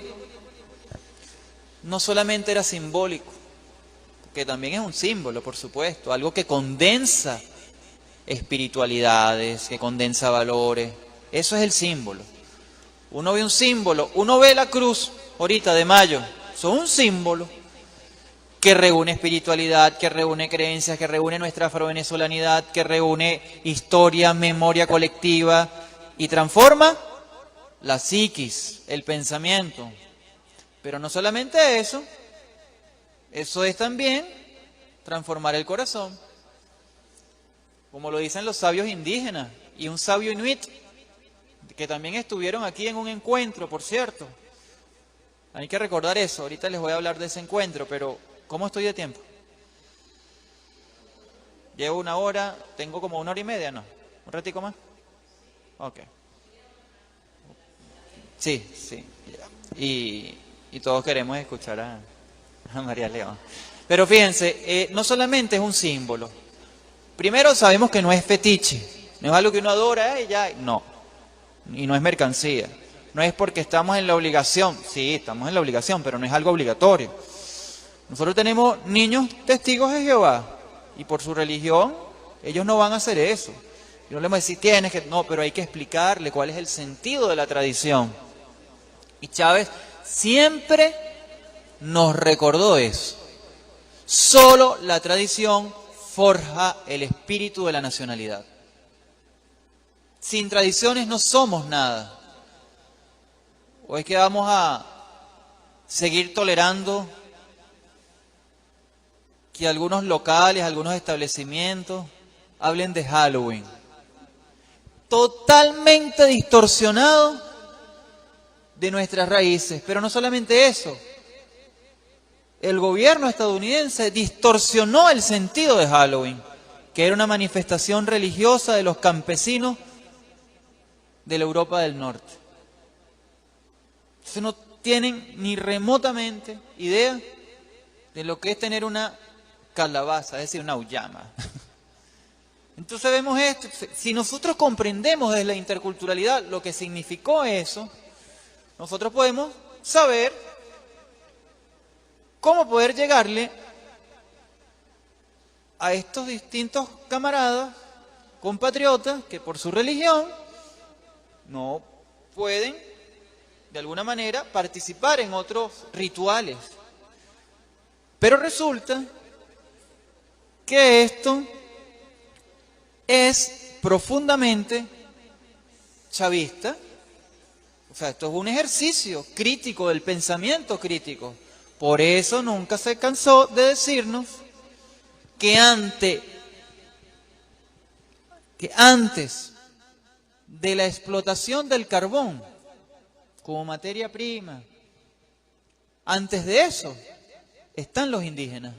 no solamente era simbólico, que también es un símbolo, por supuesto, algo que condensa espiritualidades, que condensa valores. Eso es el símbolo. Uno ve un símbolo, uno ve la cruz ahorita de mayo, son un símbolo que reúne espiritualidad, que reúne creencias, que reúne nuestra afrovenezolanidad, que reúne historia, memoria colectiva y transforma la psiquis, el pensamiento. Pero no solamente eso es también transformar el corazón, como lo dicen los sabios indígenas y un sabio inuit, que también estuvieron aquí en un encuentro, por cierto. Hay que recordar eso, ahorita les voy a hablar de ese encuentro, pero ¿cómo estoy de tiempo? Llevo 1 hora, tengo como 1 hora y media, ¿no? ¿Un ratico más? Ok. Sí, sí. Y todos queremos escuchar a María León. Pero fíjense, no solamente es un símbolo. Primero sabemos que no es fetiche, no es algo que uno adora y ya, no. Y no es mercancía. No es porque estamos en la obligación. Sí, estamos en la obligación, pero no es algo obligatorio. Nosotros tenemos niños testigos de Jehová y por su religión ellos no van a hacer eso. Y no le vamos a decir, tienes que... No, pero hay que explicarle cuál es el sentido de la tradición. Y Chávez siempre nos recordó eso. Solo la tradición forja el espíritu de la nacionalidad. Sin tradiciones no somos nada. ¿O es que vamos a seguir tolerando que algunos locales, algunos establecimientos hablen de Halloween? Totalmente distorsionado de nuestras raíces. Pero no solamente eso. El gobierno estadounidense distorsionó el sentido de Halloween, que era una manifestación religiosa de los campesinos de la Europa del Norte. Entonces no tienen ni remotamente idea de lo que es tener una calabaza, es decir, una auyama. Entonces vemos esto, si nosotros comprendemos desde la interculturalidad lo que significó eso, nosotros podemos saber cómo poder llegarle a estos distintos camaradas, compatriotas, que por su religión no pueden, de alguna manera, participar en otros rituales. Pero resulta que esto es profundamente chavista. O sea, esto es un ejercicio crítico del pensamiento crítico. Por eso nunca se cansó de decirnos que antes de la explotación del carbón como materia prima, antes de eso están los indígenas.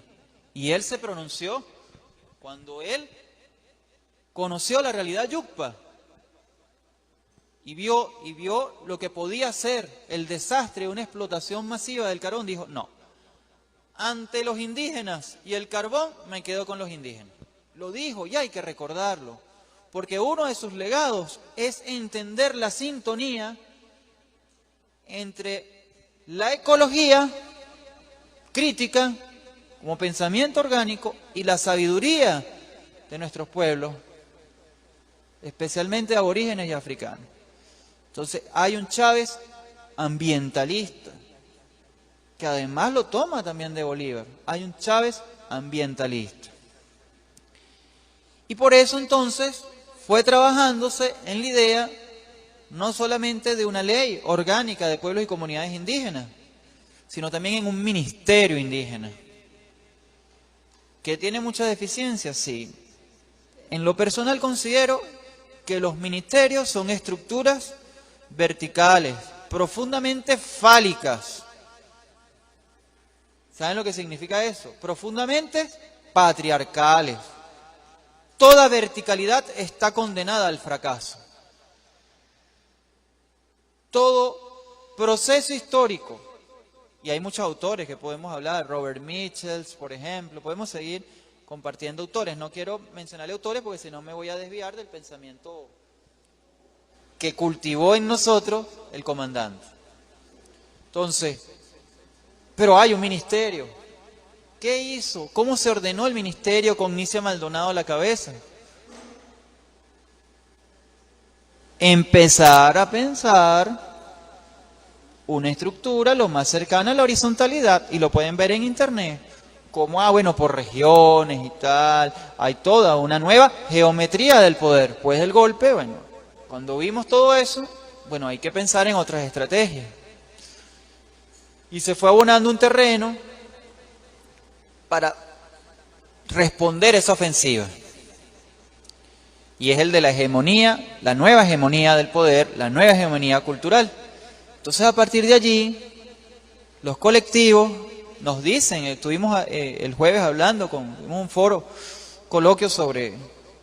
Y él se pronunció cuando él conoció la realidad yucpa y vio lo que podía ser el desastre de una explotación masiva del carbón. Dijo, no, ante los indígenas y el carbón me quedo con los indígenas. Lo dijo y hay que recordarlo, porque uno de sus legados es entender la sintonía entre la ecología crítica como pensamiento orgánico y la sabiduría de nuestros pueblos, especialmente aborígenes y africanos. Entonces hay un Chávez ambientalista, que además lo toma también de Bolívar. Hay un Chávez ambientalista. Y por eso entonces fue trabajándose en la idea no solamente de una ley orgánica de pueblos y comunidades indígenas, sino también en un ministerio indígena, que tiene muchas deficiencias, sí. En lo personal considero que los ministerios son estructuras verticales, profundamente fálicas. ¿Saben lo que significa eso? Profundamente patriarcales. Toda verticalidad está condenada al fracaso. Todo proceso histórico, y hay muchos autores que podemos hablar, Robert Michels, por ejemplo, podemos seguir compartiendo autores. No quiero mencionarle autores porque si no me voy a desviar del pensamiento que cultivó en nosotros el comandante. Entonces, pero hay un ministerio. ¿Qué hizo? ¿Cómo se ordenó el ministerio con Nicia Maldonado a la cabeza? Empezar a pensar una estructura lo más cercana a la horizontalidad, y lo pueden ver en internet, como, bueno, por regiones y tal, hay toda una nueva geometría del poder. Después del golpe, bueno, cuando vimos todo eso, bueno, hay que pensar en otras estrategias. Y se fue abonando un terreno para responder esa ofensiva. Y es el de la hegemonía, la nueva hegemonía del poder, la nueva hegemonía cultural. Entonces, a partir de allí, los colectivos nos dicen, estuvimos el jueves hablando con un foro, coloquio sobre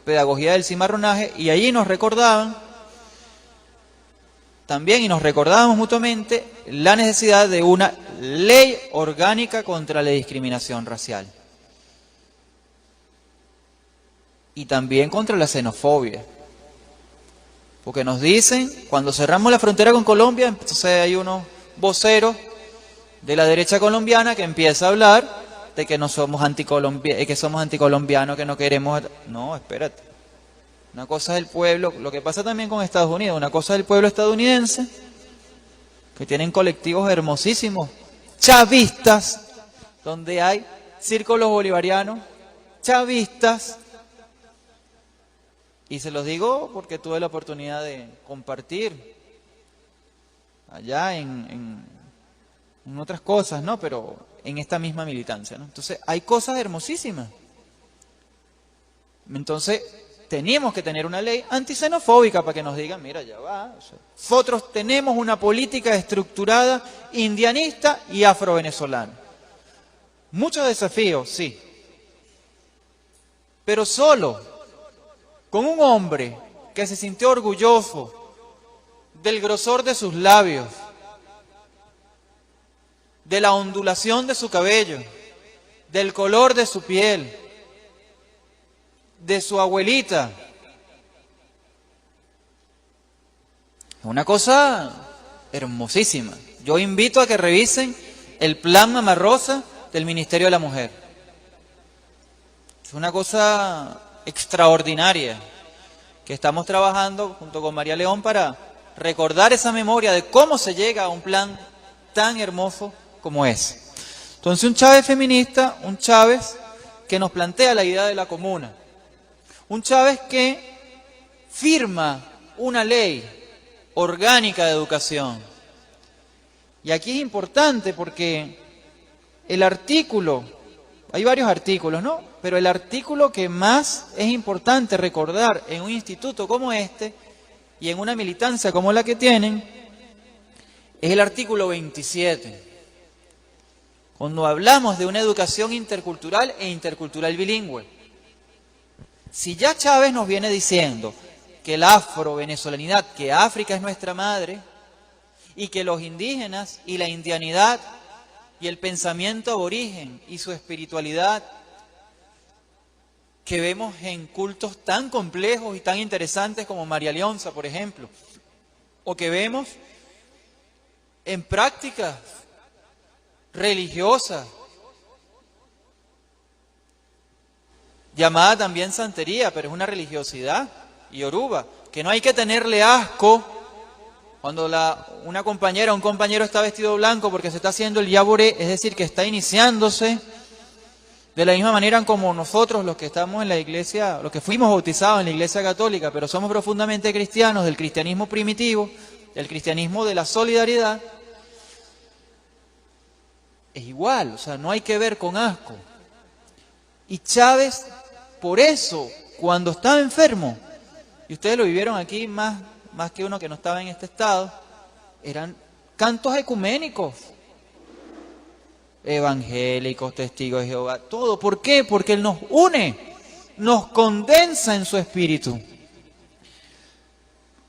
pedagogía del cimarronaje, y allí nos recordaban también, y nos recordábamos mutuamente, la necesidad de una ley orgánica contra la discriminación racial. Y también contra la xenofobia. Porque nos dicen, cuando cerramos la frontera con Colombia, entonces hay unos voceros de la derecha colombiana que empieza a hablar de que no somos anticolombianos, que no queremos... No, espérate. Una cosa es el pueblo, lo que pasa también con Estados Unidos, una cosa es el pueblo estadounidense, que tienen colectivos hermosísimos, chavistas, donde hay círculos bolivarianos, chavistas. Y se los digo porque tuve la oportunidad de compartir allá en otras cosas, ¿no? Pero en esta misma militancia, ¿no? Entonces, hay cosas hermosísimas. Entonces, teníamos que tener una ley antisenofóbica para que nos digan, mira, ya va. O sea, nosotros tenemos una política estructurada indianista y afrovenezolana. Muchos desafíos, sí. Pero solo con un hombre que se sintió orgulloso del grosor de sus labios, de la ondulación de su cabello, del color de su piel, de su abuelita. Una cosa hermosísima. Yo invito a que revisen el plan Mamá Rosa del Ministerio de la Mujer. Es una cosa extraordinaria que estamos trabajando junto con María León para recordar esa memoria de cómo se llega a un plan tan hermoso como ese. Entonces, un Chávez feminista, un Chávez que nos plantea la idea de la comuna, un Chávez que firma una ley orgánica de educación. Y aquí es importante porque el artículo, hay varios artículos, ¿no? Pero el artículo que más es importante recordar en un instituto como este y en una militancia como la que tienen, es el artículo 27. Cuando hablamos de una educación intercultural e intercultural bilingüe. Si ya Chávez nos viene diciendo que la afro-venezolanidad, que África es nuestra madre, y que los indígenas y la indianidad y el pensamiento aborigen y su espiritualidad que vemos en cultos tan complejos y tan interesantes como María Leonza, por ejemplo, o que vemos en prácticas religiosas llamada también santería, pero es una religiosidad yoruba, que no hay que tenerle asco cuando una compañera o un compañero está vestido blanco porque se está haciendo el yaboré, es decir, que está iniciándose de la misma manera como nosotros los que estamos en la iglesia, los que fuimos bautizados en la iglesia católica, pero somos profundamente cristianos, del cristianismo primitivo, del cristianismo de la solidaridad, es igual, o sea, no hay que ver con asco. Y Chávez, por eso, cuando estaba enfermo, y ustedes lo vivieron aquí más que uno que no estaba en este estado, eran cantos ecuménicos, evangélicos, testigos de Jehová, todo. ¿Por qué? Porque Él nos une, nos condensa en su espíritu.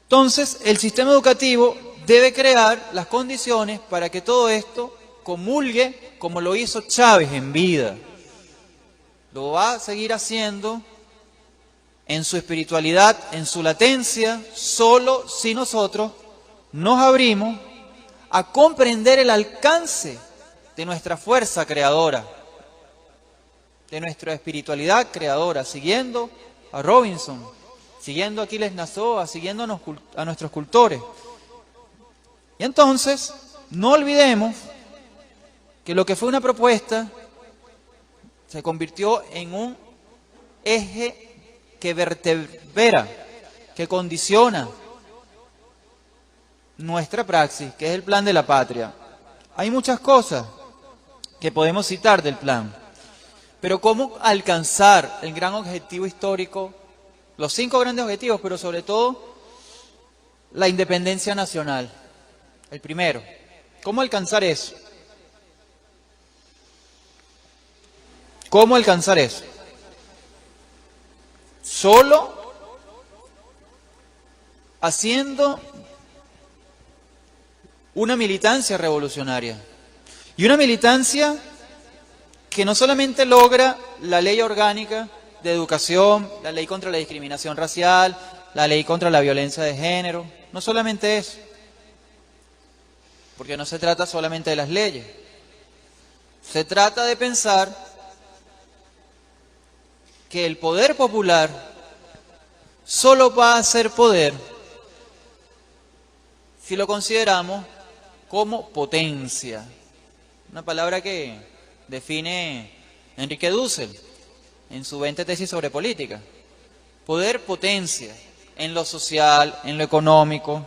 Entonces, el sistema educativo debe crear las condiciones para que todo esto comulgue como lo hizo Chávez en vida. Lo va a seguir haciendo en su espiritualidad, en su latencia, solo si nosotros nos abrimos a comprender el alcance de nuestra fuerza creadora, de nuestra espiritualidad creadora, siguiendo a Robinson, siguiendo a Aquiles Nazoa, siguiendo a nuestros cultores. Y entonces, no olvidemos que lo que fue una propuesta se convirtió en un eje que vertebra, que condiciona nuestra praxis, que es el plan de la patria. Hay muchas cosas que podemos citar del plan, pero cómo alcanzar el gran objetivo histórico, los 5 grandes objetivos, pero sobre todo la independencia nacional, el primero. ¿Cómo alcanzar eso? ¿Cómo alcanzar eso? Solo haciendo una militancia revolucionaria. Y una militancia que no solamente logra la ley orgánica de educación, la ley contra la discriminación racial, la ley contra la violencia de género, no solamente eso, porque no se trata solamente de las leyes, se trata de pensar que el poder popular solo va a ser poder si lo consideramos como potencia. Una palabra que define Enrique Dussel en su 20 tesis sobre política. Poder, potencia, en lo social, en lo económico,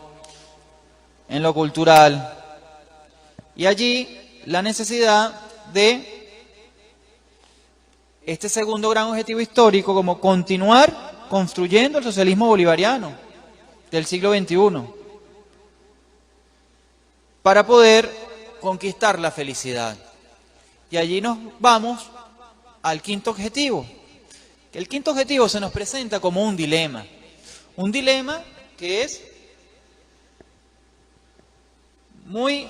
en lo cultural. Y allí la necesidad de este segundo gran objetivo histórico, como continuar construyendo el socialismo bolivariano del siglo XXI, para poder conquistar la felicidad. Y allí nos vamos al quinto objetivo. El quinto objetivo se nos presenta como un dilema que es muy,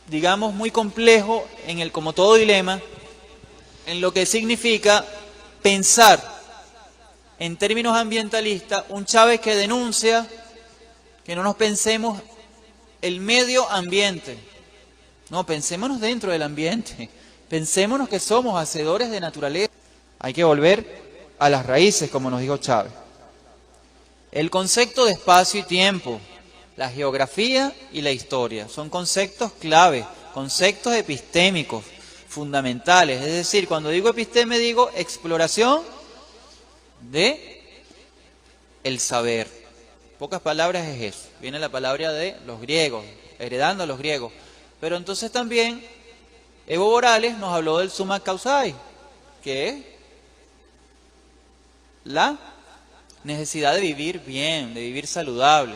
digamos, muy complejo como todo dilema, en lo que significa pensar en términos ambientalistas un Chávez que denuncia que no nos pensemos el medio ambiente. No, pensémonos dentro del ambiente. Pensémonos que somos hacedores de naturaleza. Hay que volver a las raíces, como nos dijo Chávez. El concepto de espacio y tiempo, la geografía y la historia, son conceptos clave, conceptos epistémicos, fundamentales. Es decir, cuando digo episteme, digo exploración de el saber. Pocas palabras es eso. Viene la palabra de los griegos, heredando a los griegos. Pero entonces también Evo Morales nos habló del summa causae, que es la necesidad de vivir bien, de vivir saludable.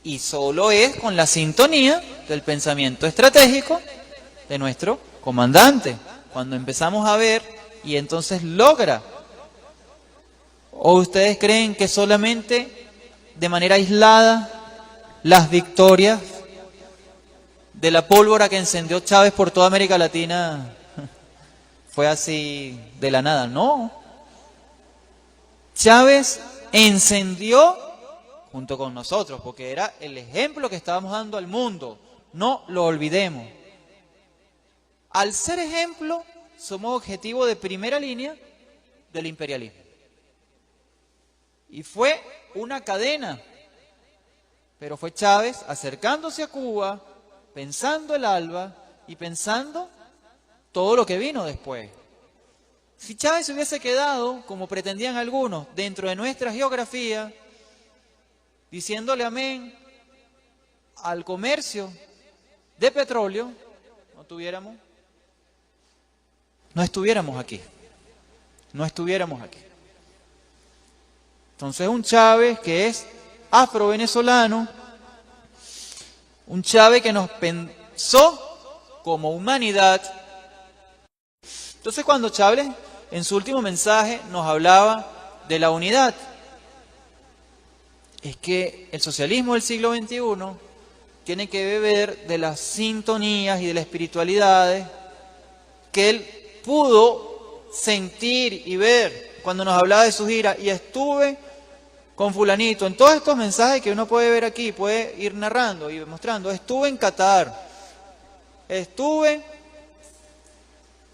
Y solo es con la sintonía del pensamiento estratégico de nuestro comandante, cuando empezamos a ver y entonces logra. ¿O ustedes creen que solamente de manera aislada las victorias de la pólvora que encendió Chávez por toda América Latina fue así de la nada? No. Chávez encendió junto con nosotros, porque era el ejemplo que estábamos dando al mundo. No lo olvidemos. al ser ejemplo, somos objetivo de primera línea del imperialismo. Y fue una cadena, pero fue Chávez acercándose a Cuba, pensando el ALBA y pensando todo lo que vino después. Si Chávez se hubiese quedado, como pretendían algunos, dentro de nuestra geografía, diciéndole amén al comercio de petróleo, no estuviéramos aquí. Entonces un Chávez que es afro-venezolano, un Chávez que nos pensó como humanidad. Entonces cuando Chávez en su último mensaje nos hablaba de la unidad, es que el socialismo del siglo XXI tiene que beber de las sintonías y de las espiritualidades que él pudo sentir y ver cuando nos hablaba de su gira. Y estuve con fulanito, en todos estos mensajes que uno puede ver aquí, puede ir narrando y mostrando. Estuve en Qatar, estuve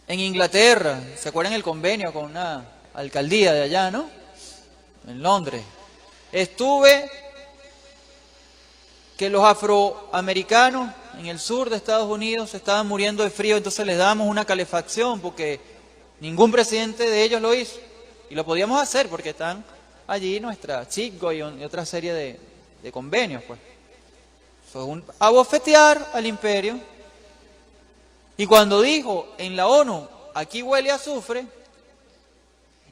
en Inglaterra, ¿se acuerdan el convenio con una alcaldía de allá, no? En Londres. Estuve que los afroamericanos en el sur de Estados Unidos se estaban muriendo de frío, entonces les dábamos una calefacción porque ningún presidente de ellos lo hizo. Y lo podíamos hacer porque están allí nuestra Chico y otra serie de convenios, pues. Fue un abofetear al imperio. Y cuando dijo en la ONU, aquí huele a azufre,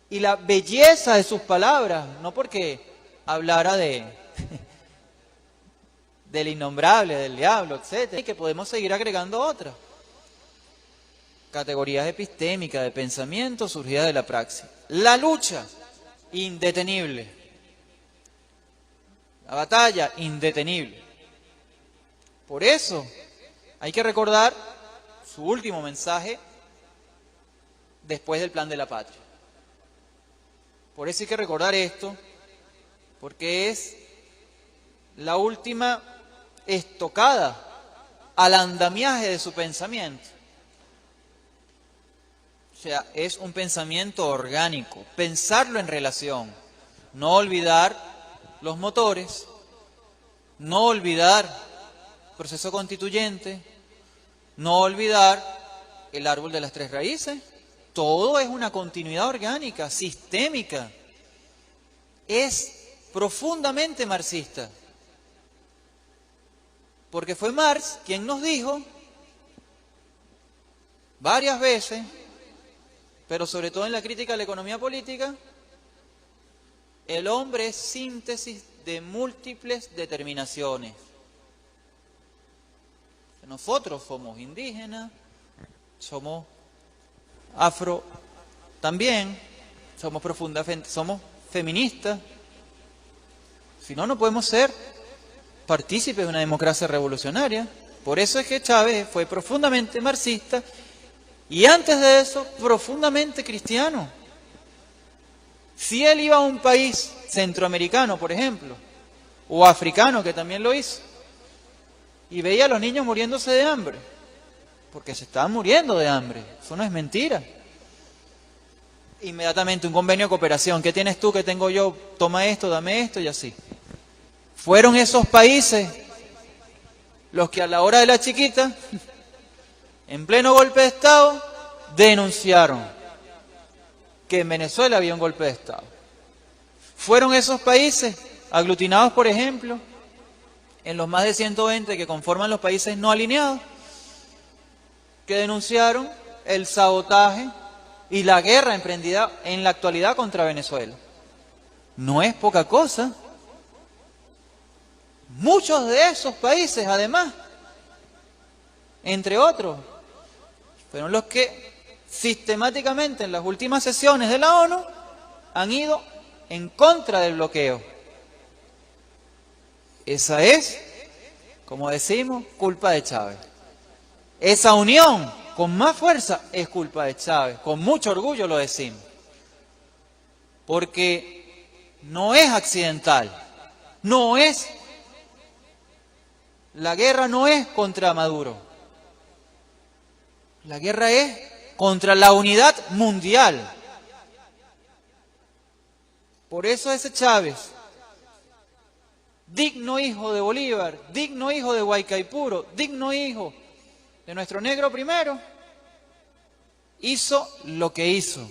y la belleza de sus palabras, no porque hablara del innombrable, del diablo, etcétera, y que podemos seguir agregando otras categorías epistémicas de pensamiento surgidas de la praxis. La lucha, indetenible. La batalla, indetenible. Por eso hay que recordar su último mensaje después del Plan de la Patria. Por eso hay que recordar esto, porque es la última estocada al andamiaje de su pensamiento. O sea, es un pensamiento orgánico, pensarlo en relación, no olvidar los motores, no olvidar el proceso constituyente, no olvidar el árbol de las tres raíces. Todo es una continuidad orgánica, sistémica. Es profundamente marxista. Porque fue Marx quien nos dijo varias veces, pero sobre todo en la crítica a la economía política, el hombre es síntesis de múltiples determinaciones. Nosotros somos indígenas, somos afro también, somos feministas. Si no, no podemos ser partícipes de una democracia revolucionaria. Por eso es que Chávez fue profundamente marxista y antes de eso profundamente cristiano. Si él iba a un país centroamericano, por ejemplo, o africano, que también lo hizo, y veía a los niños muriéndose de hambre, porque se estaban muriendo de hambre, eso no es mentira. Inmediatamente un convenio de cooperación, ¿qué tienes tú, qué tengo yo? Toma esto, dame esto y así. Fueron esos países los que a la hora de la chiquita, en pleno golpe de Estado, denunciaron que en Venezuela había un golpe de Estado. Fueron esos países aglutinados, por ejemplo, en los más de 120 que conforman los países no alineados, que denunciaron el sabotaje y la guerra emprendida en la actualidad contra Venezuela. No es poca cosa. Muchos de esos países, además, entre otros, fueron los que sistemáticamente en las últimas sesiones de la ONU han ido en contra del bloqueo. Esa es, como decimos, culpa de Chávez. Esa unión con más fuerza es culpa de Chávez. Con mucho orgullo lo decimos. Porque no es accidental. No es. La guerra no es contra Maduro. La guerra es contra la unidad mundial. Por eso ese Chávez, digno hijo de Bolívar, digno hijo de Guaycaipuro, digno hijo de nuestro negro primero, hizo lo que hizo.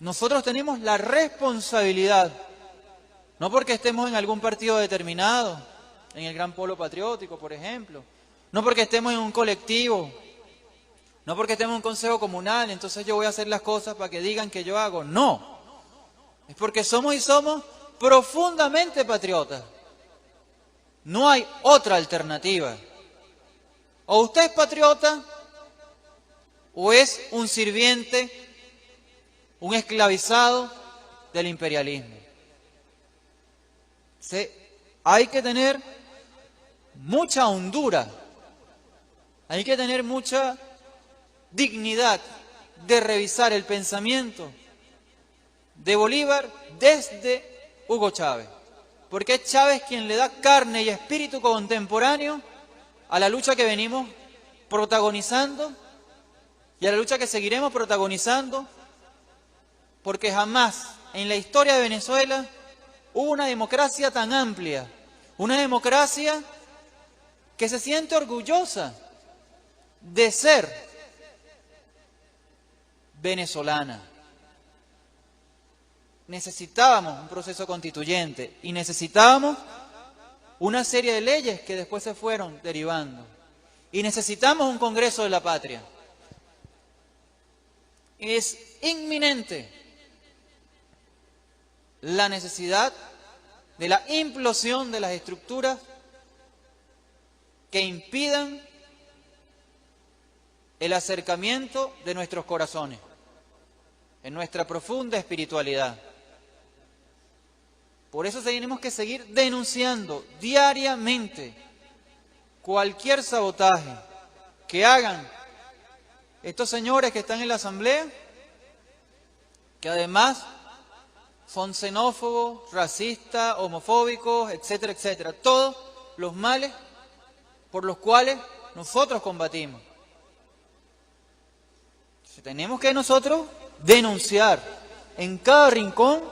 Nosotros tenemos la responsabilidad, no porque estemos en algún partido determinado, en el Gran Polo Patriótico, por ejemplo, no porque estemos en un colectivo, no porque estemos en un consejo comunal, entonces yo voy a hacer las cosas para que digan que yo hago. No, es porque somos y somos profundamente patriotas. No hay otra alternativa. O usted es patriota, o es un sirviente, un esclavizado del imperialismo. Hay que tener mucha hondura, hay que tener mucha dignidad de revisar el pensamiento de Bolívar desde Hugo Chávez, porque es Chávez quien le da carne y espíritu contemporáneo a la lucha que venimos protagonizando y a la lucha que seguiremos protagonizando, porque jamás en la historia de Venezuela hubo una democracia tan amplia, una democracia que se siente orgullosa de ser venezolana. Necesitábamos un proceso constituyente y necesitábamos una serie de leyes que después se fueron derivando. Y necesitamos un Congreso de la Patria. Es inminente la necesidad de la implosión de las estructuras que impidan el acercamiento de nuestros corazones, en nuestra profunda espiritualidad. Por eso tenemos que seguir denunciando diariamente cualquier sabotaje que hagan estos señores que están en la Asamblea, que además son xenófobos, racistas, homofóbicos, etcétera, etcétera. Todos los males por los cuales nosotros combatimos. Tenemos que nosotros denunciar en cada rincón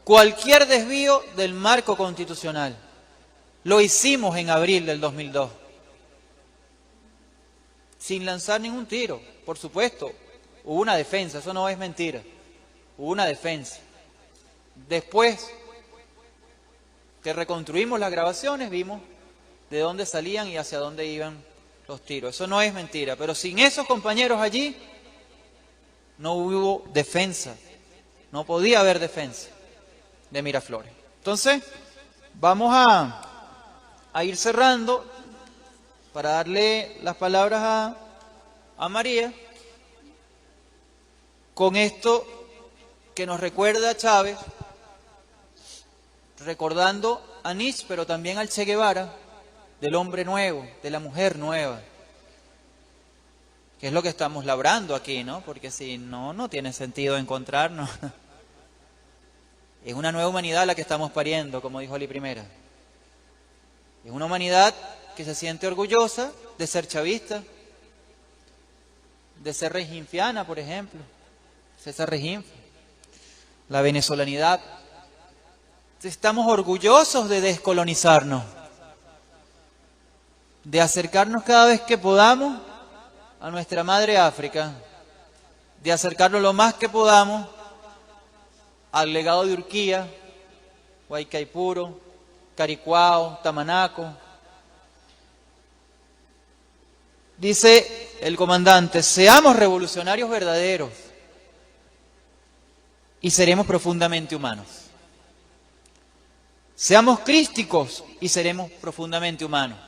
cualquier desvío del marco constitucional. Lo hicimos en abril del 2002. Sin lanzar ningún tiro, por supuesto. Hubo una defensa, eso no es mentira. Hubo una defensa. Después que reconstruimos las grabaciones, vimos de dónde salían y hacia dónde iban los tiros. Eso no es mentira, pero sin esos compañeros allí no hubo defensa, no podía haber defensa de Miraflores. Entonces, vamos a ir cerrando para darle las palabras a María con esto que nos recuerda a Chávez, recordando a Nietzsche, pero también al Che Guevara, del hombre nuevo, de la mujer nueva, que es lo que estamos labrando aquí, ¿no? Porque si no, no tiene sentido encontrarnos. Es una nueva humanidad la que estamos pariendo, como dijo Ali Primera. Es una humanidad que se siente orgullosa de ser chavista, de ser reginfiana, por ejemplo, César Reginfe, la venezolanidad. Estamos orgullosos de descolonizarnos, de acercarnos cada vez que podamos a nuestra madre África, de acercarnos lo más que podamos al legado de Urquía, Guaycaipuro, Caricuao, Tamanaco. Dice el comandante, seamos revolucionarios verdaderos y seremos profundamente humanos. Seamos crísticos y seremos profundamente humanos.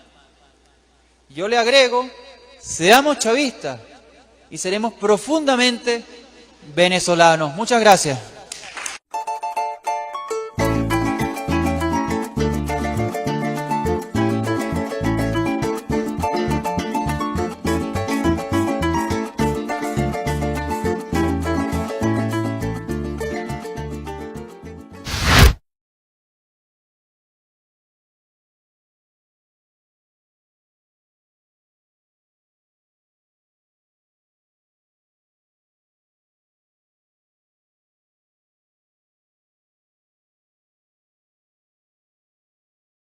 Yo le agrego, seamos chavistas y seremos profundamente venezolanos. Muchas gracias.